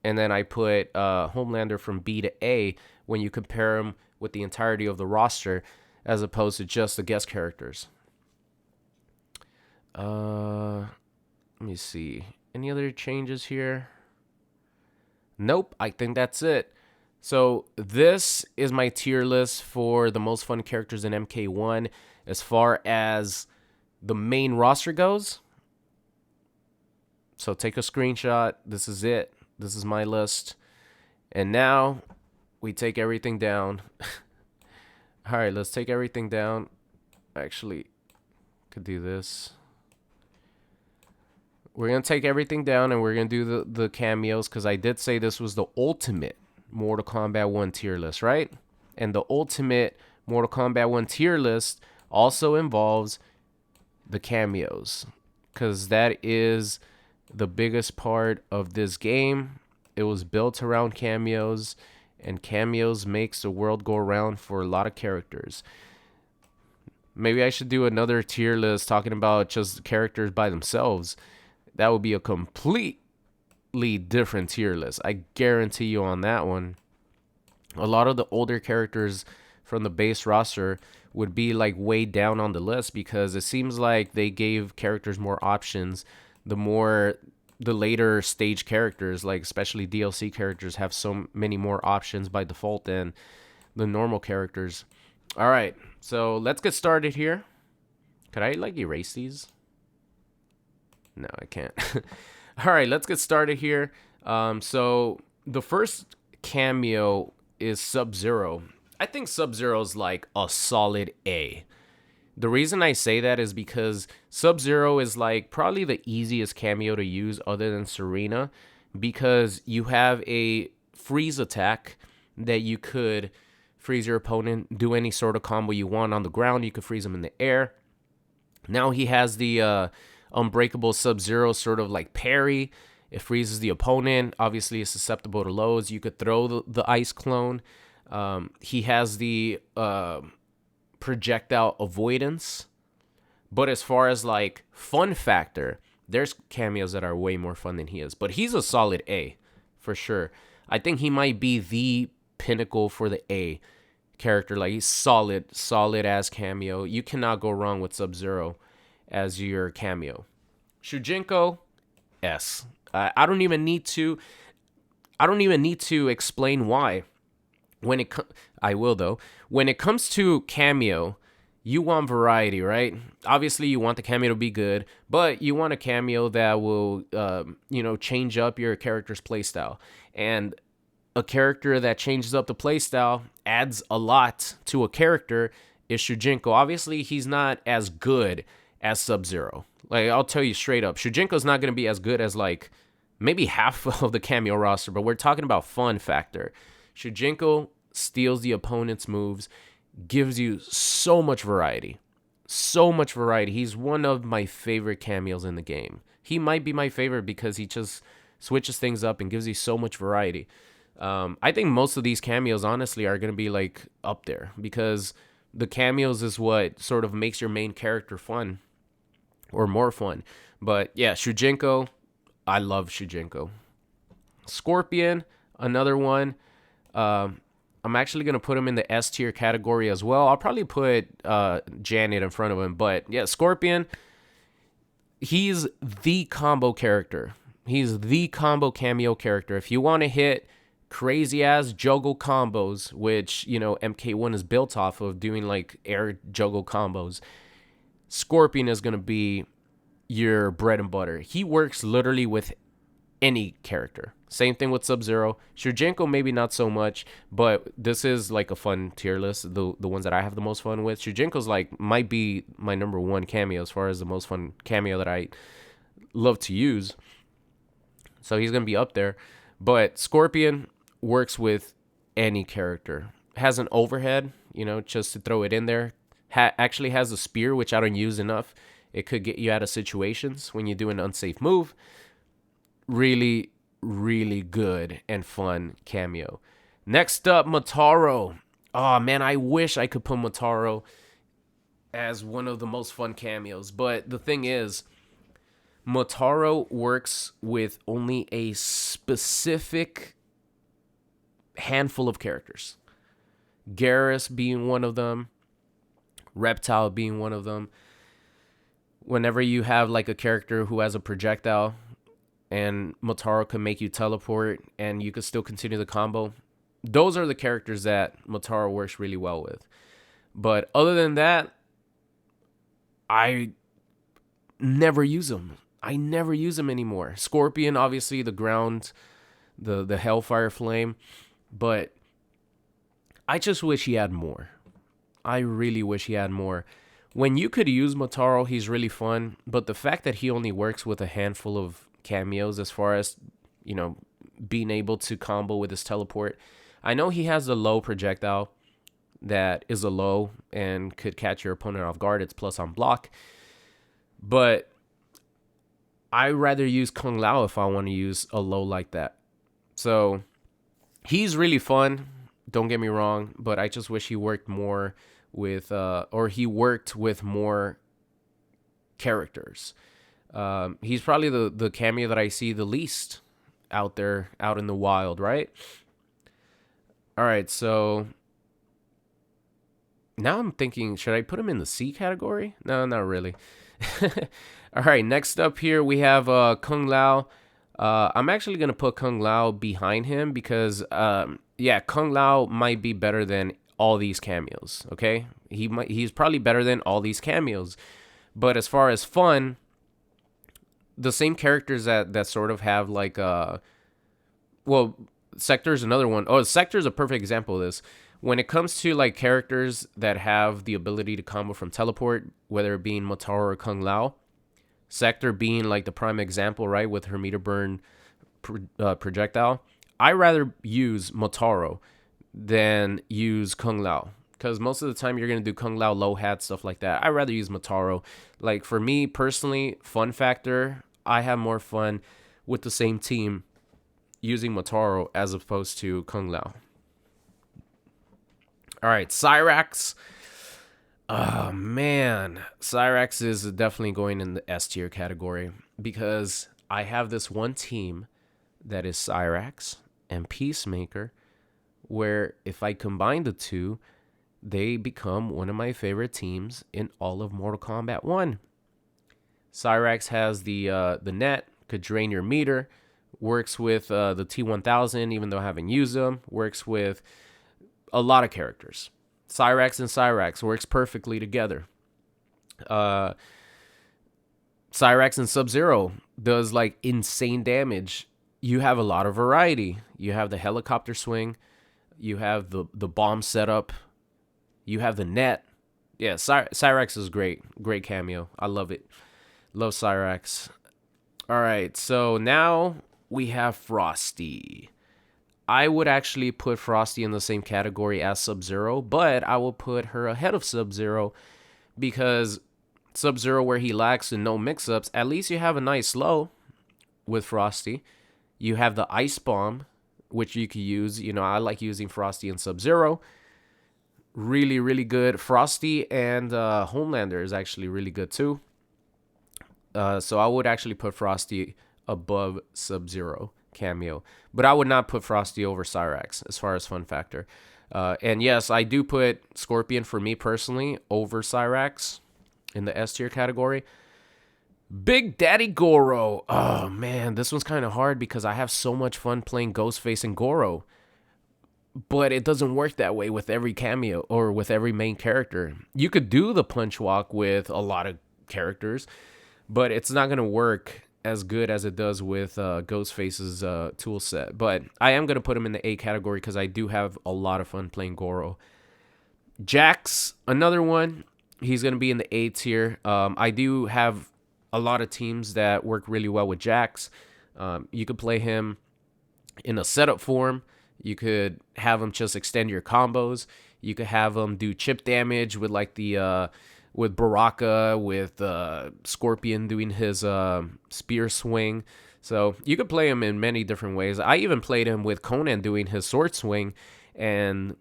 And then I put Homelander from B to A when you compare him with the entirety of the roster as opposed to just the guest characters. Let me see. Any other changes here? Nope, I think that's it. So this is my tier list for the most fun characters in MK1 as far as the main roster goes. So take a screenshot. This is it. This is my list. And now we take everything down. All right, let's take everything down. Actually, could do this. We're going to take everything down and we're going to do the cameos because I did say this was the ultimate Mortal Kombat 1 tier list, right? And the ultimate Mortal Kombat 1 tier list also involves the cameos because that is the biggest part of this game. It was built around cameos, and cameos makes the world go around for a lot of characters. Maybe I should do another tier list talking about just characters by themselves. That would be a completely different tier list. I guarantee you on that one. A lot of the older characters from the base roster would be like way down on the list because it seems like they gave characters more options. The later stage characters, like especially DLC characters, have so many more options by default than the normal characters. All right, so let's get started here. Could I like erase these? No, I can't. All right, let's get started here. So the first cameo is Sub-Zero. I think Sub-Zero is like a solid A. The reason I say that is because Sub-Zero is like probably the easiest cameo to use other than Serena because you have a freeze attack that you could freeze your opponent, do any sort of combo you want on the ground. You could freeze him in the air. Now he has the unbreakable Sub-Zero sort of like parry. It freezes the opponent. Obviously, it's susceptible to lows. You could throw the ice clone. He has the projectile avoidance. But as far as like fun factor, there's cameos that are way more fun than he is. But he's a solid A for sure. I think he might be the pinnacle for the A character. Like he's solid ass cameo. You cannot go wrong with Sub-Zero as your cameo. Shujinko, S. I don't even need to explain why. I will though. When it comes to cameo, you want variety, right? Obviously, you want the cameo to be good, but you want a cameo that will, change up your character's playstyle. And a character that changes up the playstyle adds a lot to a character is Shujinko. Obviously, he's not as good as Sub-Zero. Like, I'll tell you straight up, Shujinko's not going to be as good as, like, maybe half of the cameo roster, but we're talking about fun factor. Shujinko steals the opponent's moves, gives you so much variety. So much variety. He's one of my favorite cameos in the game. He might be my favorite because he just switches things up and gives you so much variety. I think most of these cameos, honestly, are going to be, like, up there because the cameos is what sort of makes your main character fun. Or more fun. But yeah, Shujinko, I love Shujinko. Scorpion, another one. I'm actually going to put him in the S tier category as well. I'll probably put Janet in front of him. But yeah, Scorpion, he's the combo character. He's the combo cameo character. If you want to hit crazy ass juggle combos, which, MK1 is built off of doing like air juggle combos, Scorpion is going to be your bread and butter. He works literally with any character. Same thing with Sub-Zero. Shujinko, maybe not so much, but this is like a fun tier list, the ones that I have the most fun with. Shujinko's like might be my number one cameo as far as the most fun cameo that I love to use. So he's going to be up there. But Scorpion works with any character. Has an overhead, just to throw it in there. Actually has a spear, which I don't use enough. It could get you out of situations when you do an unsafe move. Really, really good and fun cameo. Next up, Motaro. Oh, man, I wish I could put Motaro as one of the most fun cameos. But the thing is, Motaro works with only a specific handful of characters. Garrus being one of them, Reptile being one of them. Whenever you have like a character who has a projectile and Motaro can make you teleport and you could still continue the combo, those are the characters that Motaro works really well with. But other than that, I never use them. I never use them anymore. Scorpion, obviously, the ground, the Hellfire Flame. But I just wish he had more. I really wish he had more. When you could use Motaro, he's really fun. But the fact that he only works with a handful of cameos as far as, you know, being able to combo with his teleport. I know he has a low projectile that is a low and could catch your opponent off guard. It's plus on block. But I rather use Kung Lao if I want to use a low like that. So he's really fun. Don't get me wrong, but I just wish he worked more with, or he worked with more characters. He's probably the cameo that I see the least out there, out in the wild, right? All right, so now I'm thinking, should I put him in the C category? No, not really. All right, next up here we have Kung Lao. I'm actually going to put Kung Lao behind him because, yeah, Kung Lao might be better than all these cameos, okay? He's probably better than all these cameos. But as far as fun, the same characters that sort of have like, well, Sector's another one. Oh, Sector's a perfect example of this. When it comes to like characters that have the ability to combo from teleport, whether it being Motaro or Kung Lao, Sector being like the prime example, right, with her meter burn projectile, I rather use Motaro than use Kung Lao. Because most of the time you're going to do Kung Lao, low hat, stuff like that. I'd rather use Motaro. Like for me personally, fun factor, I have more fun with the same team using Motaro as opposed to Kung Lao. All right, Cyrax. Oh, man. Cyrax is definitely going in the S tier category because I have this one team that is Cyrax and Peacemaker where if I combine the two, they become one of my favorite teams in all of Mortal Kombat 1. Cyrax has the net, could drain your meter, works with the T-1000 even though I haven't used them, works with a lot of characters. Cyrax and Cyrax works perfectly together. Cyrax and Sub-Zero does like insane damage. You have a lot of variety. You have the helicopter swing. You have the bomb setup. You have the net. Yeah, Cyrax is great. Great cameo. I love it. Love Cyrax. All right, so now we have Frosty. I would actually put Frosty in the same category as Sub-Zero, but I will put her ahead of Sub-Zero because Sub-Zero, where he lacks in no mix-ups, at least you have a nice slow with Frosty. You have the Ice Bomb, which you could use. You know, I like using Frosty and Sub-Zero. Really, really good. Frosty and Homelander is actually really good too. So I would actually put Frosty above Sub-Zero cameo, but I would not put Frosty over Cyrax as far as fun factor. And yes, I do put Scorpion for me personally over Cyrax in the S tier category. Big Daddy Goro. Oh man, this one's kind of hard because I have so much fun playing Ghostface and Goro, but it doesn't work that way with every cameo or with every main character. You could do the punch walk with a lot of characters, but it's not going to work as good as it does with Ghostface's tool set. But I am going to put him in the A category because I do have a lot of fun playing Goro. Jax, another one. He's going to be in the A tier. I do have a lot of teams that work really well with Jax. You could play him in a setup form. You could have him just extend your combos. You could have him do chip damage with like the... with Baraka, with Scorpion doing his spear swing. So you could play him in many different ways. I even played him with Conan doing his sword swing, and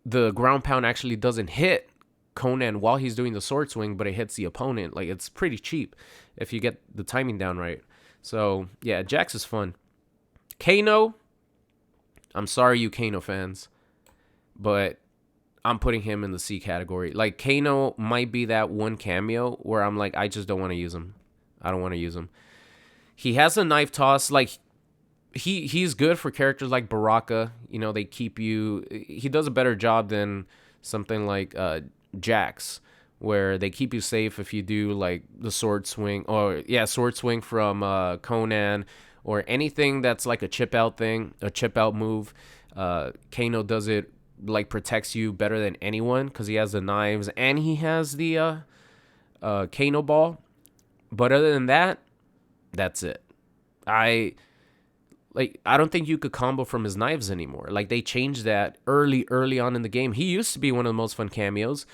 the ground pound actually doesn't hit Conan while he's doing the sword swing, but it hits the opponent. Like, it's pretty cheap if you get the timing down right. So, yeah, Jax is fun. Kano, I'm sorry, you Kano fans, but I'm putting him in the C category. Like, Kano might be that one cameo where I'm like, I just don't want to use him. I don't want to use him. He has a knife toss. Like, he's good for characters like Baraka. You know, they keep you. He does a better job than something like Jax, where they keep you safe if you do like the sword swing, or sword swing from Conan, or anything that's like a chip out thing, a chip out move. Kano does it, like, protects you better than anyone because he has the knives and he has the Kano ball. But other than that, that's it. I don't think you could combo from his knives anymore. Like, they changed that early on in the game. He used to be one of the most fun cameos.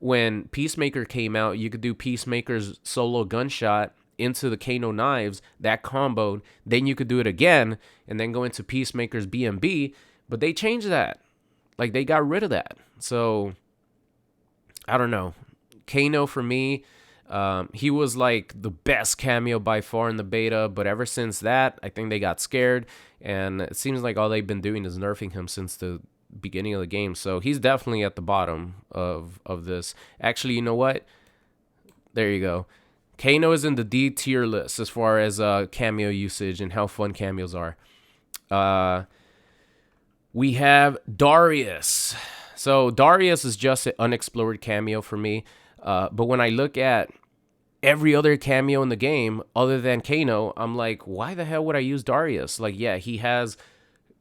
When Peacemaker came out, you could do Peacemaker's solo gunshot into the Kano knives, that comboed. Then you could do it again and then go into Peacemaker's BMB. But they changed that. Like, they got rid of that. So, I don't know. Kano, for me, he was like the best cameo by far in the beta, but ever since that, I think they got scared, and it seems like all they've been doing is nerfing him since the beginning of the game. So he's definitely at the bottom of this. Actually, you know what? There you go. Kano is in the D tier list as far as cameo usage and how fun cameos are. We have Darius. So Darius is just an unexplored cameo for me. But when I look at every other cameo in the game other than Kano, I'm like, why the hell would I use Darius? Like, yeah, he has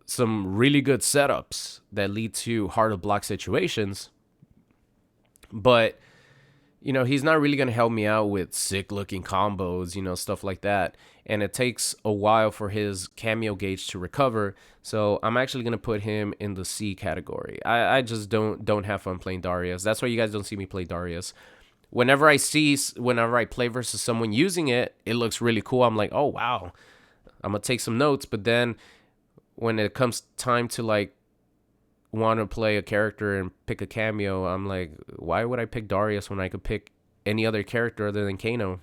some really good setups that lead to hard to block situations. But, you know, he's not really going to help me out with sick looking combos, you know, stuff like that. And it takes a while for his cameo gauge to recover. So I'm actually going to put him in the C category. I just don't have fun playing Darius. That's why you guys don't see me play Darius. Whenever I play versus someone using it, it looks really cool. I'm like, oh, wow, I'm going to take some notes. But then when it comes time to, like, want to play a character and pick a cameo, I'm like, why would I pick Darius when I could pick any other character other than Kano?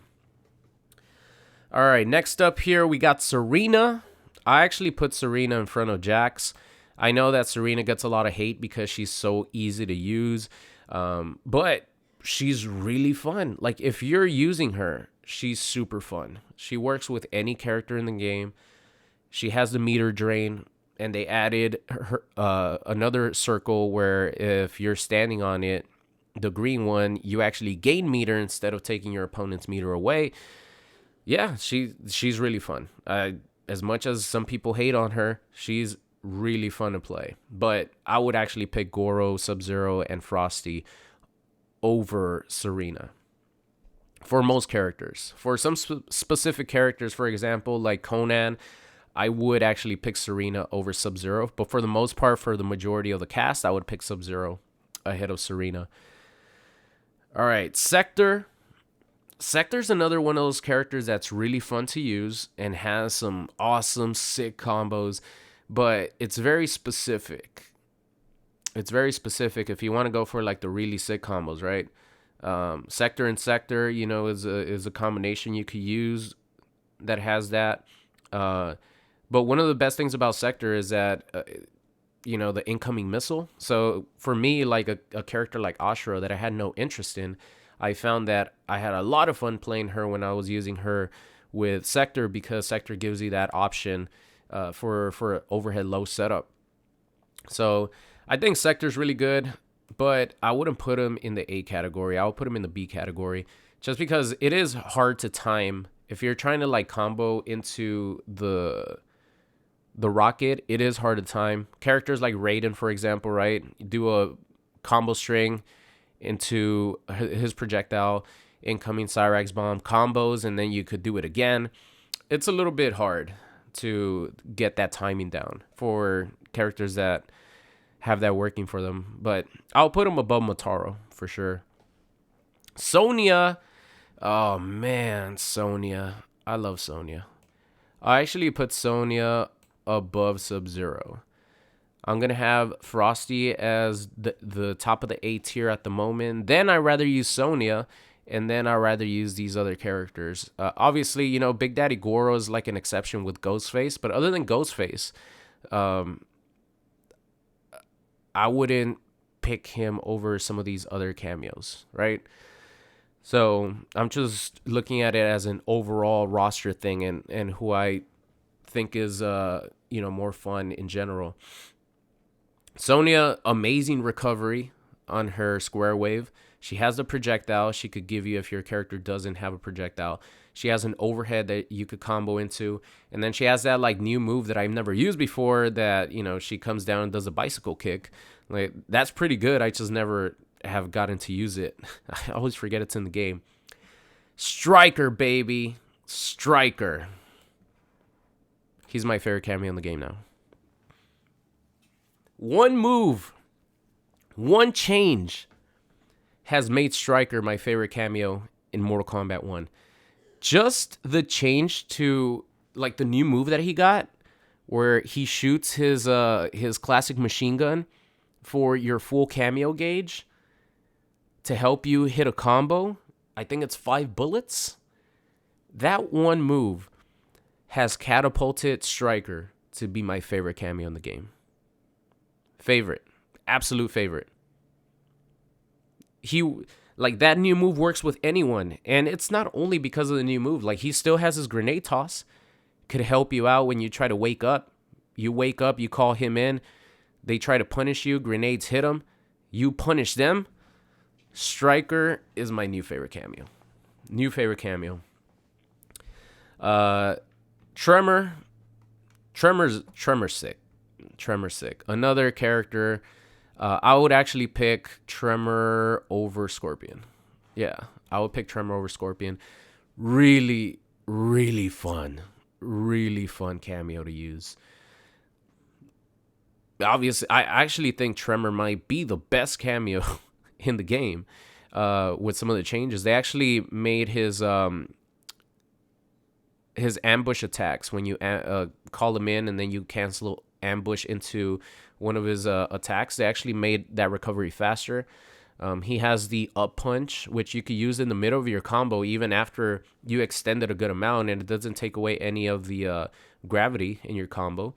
All right, next up here, we got Serena. I actually put Serena in front of Jax. I know that Serena gets a lot of hate because she's so easy to use, but she's really fun. Like, if you're using her, she's super fun. She works with any character in the game. She has the meter drain, and they added her another circle where if you're standing on it, the green one, you actually gain meter instead of taking your opponent's meter away. Yeah, she's really fun. As much as some people hate on her, she's really fun to play. But I would actually pick Goro, Sub-Zero, and Frosty over Serena for most characters. For some specific characters, for example, like Conan, I would actually pick Serena over Sub-Zero. But for the most part, for the majority of the cast, I would pick Sub-Zero ahead of Serena. All right, Sector. Sector's another one of those characters that's really fun to use and has some awesome, sick combos, but it's very specific. It's very specific if you want to go for, like, the really sick combos, right? Sector and Sector, you know, is a combination you could use that has that. But one of the best things about Sector is that, you know, the incoming missile. So for me, like a character like Ashura that I had no interest in, I found that I had a lot of fun playing her when I was using her with Sector, because Sector gives you that option for overhead low setup. So I think Sector's really good, but I wouldn't put him in the A category. I would put him in the B category just because it is hard to time. If you're trying to, like, combo into the rocket, it is hard to time. Characters like Raiden, for example, right? You do a combo string into his projectile, incoming Cyrax bomb combos, and then you could do it again. It's a little bit hard to get that timing down for characters that have that working for them. But I'll put him above Motaro for sure. Sonya. Oh, man, Sonya. I love Sonya. I actually put Sonya above Sub-Zero. I'm going to have Frosty as the top of the A tier at the moment. Then I'd rather use Sonya, and then I'd rather use these other characters. Obviously, you know, Big Daddy Goro is like an exception with Ghostface. But other than Ghostface, I wouldn't pick him over some of these other cameos, right? So I'm just looking at it as an overall roster thing, and who I think is more fun in general. Sonya, amazing recovery on her square wave. She has the projectile she could give you if your character doesn't have a projectile. She has an overhead that you could combo into. And then she has that like new move that I've never used before that, she comes down and does a bicycle kick. Like, that's pretty good. I just never have gotten to use it. I always forget it's in the game. Striker, baby. Striker. He's my favorite cameo in the game now. One move, one change has made Striker my favorite cameo in Mortal Kombat 1. Just the change to like the new move that he got, where he shoots his classic machine gun for your full cameo gauge to help you hit a combo. I think it's 5 bullets. That one move has catapulted Striker to be my favorite cameo in the game. Favorite. Absolute favorite. Like, that new move works with anyone. And it's not only because of the new move. Like, he still has his grenade toss. Could help you out when you try to wake up. You wake up, you call him in. They try to punish you. Grenades hit them. You punish them. Striker is my new favorite cameo. New favorite cameo. Tremor's sick. Tremor's sick. Another character. I would actually pick Tremor over Scorpion. Yeah, I would pick Tremor over Scorpion. Really, really fun. Really fun cameo to use. Obviously, I actually think Tremor might be the best cameo in the game with some of the changes. They actually made his ambush attacks when you call him in and then you cancel ambush into one of his attacks. They actually made that recovery faster. He has the up punch, which you could use in the middle of your combo even after you extended a good amount, and it doesn't take away any of the gravity in your combo.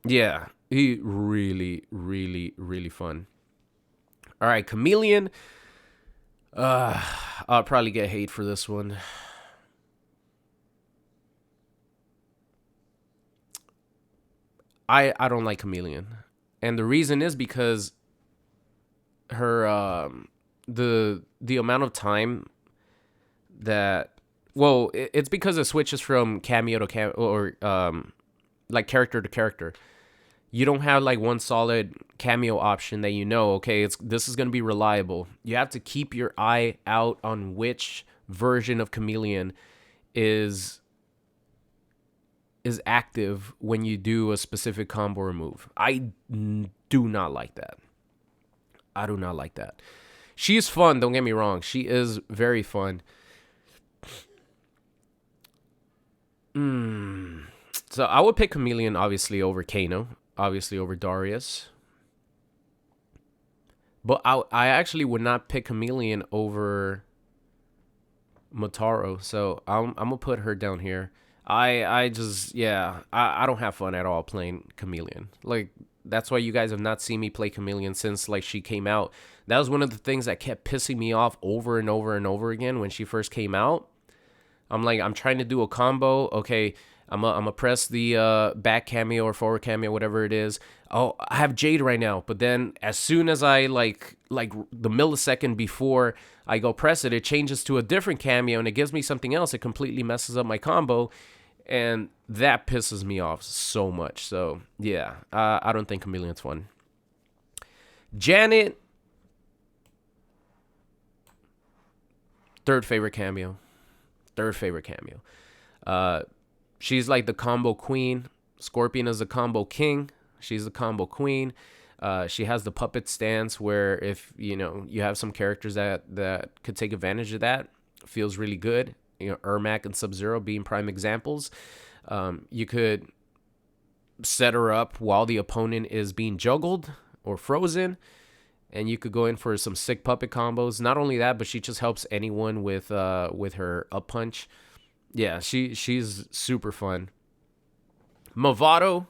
Yeah, he really, really, really fun. All right, Chameleon. I'll probably get hate for this one. I don't like Chameleon, and the reason is because her the amount of time that, well, it's because it switches from cameo to or like character to character. You don't have like one solid cameo option that okay, this is gonna be reliable. You have to keep your eye out on which version of Chameleon is active when you do a specific combo or move. I do not like that. I do not like that. She is fun, don't get me wrong. She is very fun. So I would pick Chameleon, obviously, over Kano. Obviously, over Darius. But I actually would not pick Chameleon over Motaro. So I'm going to put her down here. I don't have fun at all playing Chameleon. Like, that's why you guys have not seen me play Chameleon since like she came out. That was one of the things that kept pissing me off over and over and over again when she first came out. I'm trying to do a combo. Okay, I'm a press the back cameo or forward cameo, whatever it is. Oh, I have Jade right now, but then as soon as I like the millisecond before I go press it, it changes to a different cameo and it gives me something else. It completely messes up my combo, and that pisses me off so much. So yeah, I don't think Chameleon's fun. Janet, third favorite cameo. She's like the combo queen. Scorpion is the combo king. She's the combo queen. She has the puppet stance where if you have some characters that could take advantage of that, feels really good. Ermac and Sub-Zero being prime examples. You could set her up while the opponent is being juggled or frozen, and you could go in for some sick puppet combos. Not only that, but she just helps anyone with her up punch. Yeah, she's super fun. Movado,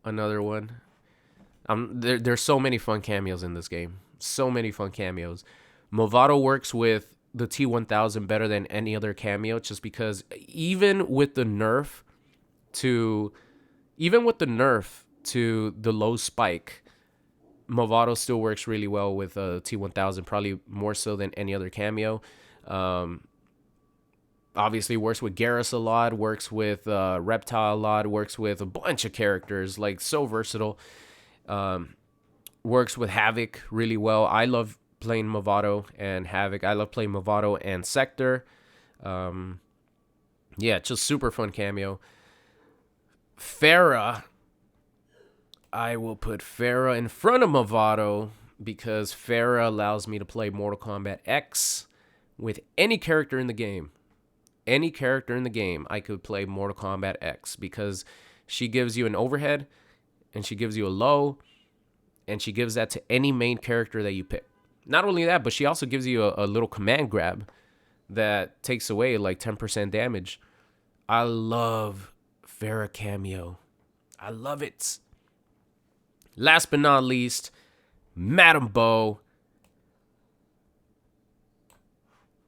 another one. There's so many fun cameos in this game. So many fun cameos. Movado works with the T1000 better than any other cameo, just because even with the nerf to the low spike, Movado still works really well with T1000, probably more so than any other cameo. Obviously works with Garrus a lot, works with Reptile a lot, works with a bunch of characters, like so versatile. Works with Havoc really well. I love playing Movado and Havoc. I love playing Movado and Sector. Yeah, just super fun cameo. Farah, I will put Farah in front of Movado because Farah allows me to play Mortal Kombat X with any character in the game. Any character in the game, I could play Mortal Kombat X because she gives you an overhead and she gives you a low, and she gives that to any main character that you pick. Not only that, but she also gives you a little command grab that takes away like 10% damage. I love Farah cameo. I love it. Last but not least, Madame Bo.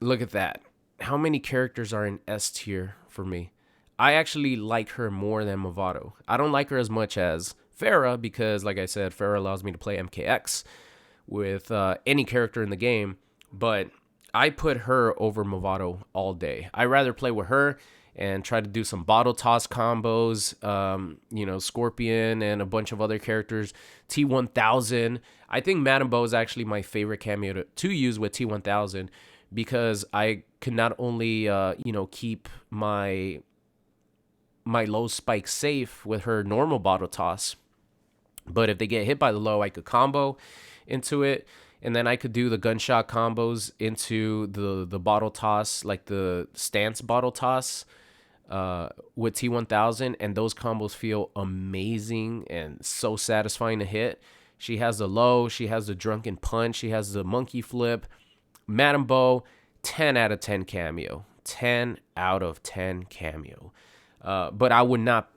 Look at that. How many characters are in S tier for me? I actually like her more than Movado. I don't like her as much as Farah because, like I said, Farah allows me to play MKX with any character in the game, but I put her over Movado all day. I'd rather play with her and try to do some bottle toss combos, Scorpion and a bunch of other characters, T1000. I think Madame Bo is actually my favorite cameo to use with T1000 because I can not only, keep my low spike safe with her normal bottle toss, but if they get hit by the low, I could combo into it, and then I could do the gunshot combos into the bottle toss, like the stance bottle toss with T1000, and those combos feel amazing and so satisfying to hit. She has the low, she has the drunken punch, she has the monkey flip. Madame Bo, 10 out of 10 cameo. 10 out of 10 cameo. But I would not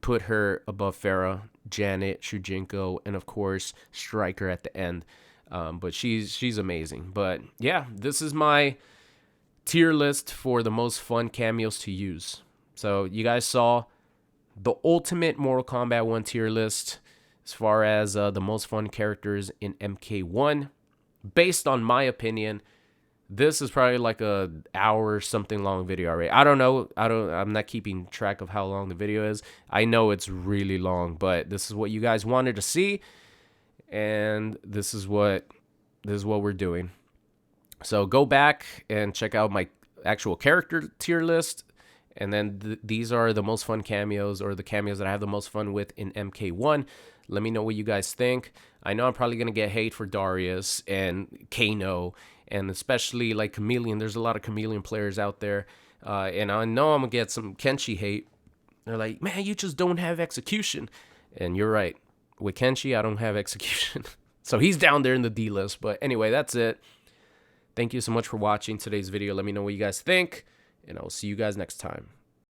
put her above Farah, Janet, Shujinko, and of course Striker at the end. But she's amazing. But yeah, this is my tier list for the most fun cameos to use. So you guys saw the ultimate Mortal Kombat 1 tier list as far as the most fun characters in MK1. Based on my opinion, this is probably like a hour something long video already. I don't know. I'm not keeping track of how long the video is. I know it's really long, but this is what you guys wanted to see, and this is what we're doing. So go back and check out my actual character tier list, and then these are the most fun cameos, or the cameos that I have the most fun with in MK1. Let me know what you guys think. I know I'm probably gonna get hate for Darius and Kano, and especially like Chameleon. There's a lot of Chameleon players out there, and I know I'm gonna get some Kenshi hate. They're like, man, you just don't have execution. And you're right. With Kenshi, I don't have execution. So he's down there in the D list. But anyway, that's it. Thank you so much for watching today's video. Let me know what you guys think, and I'll see you guys next time.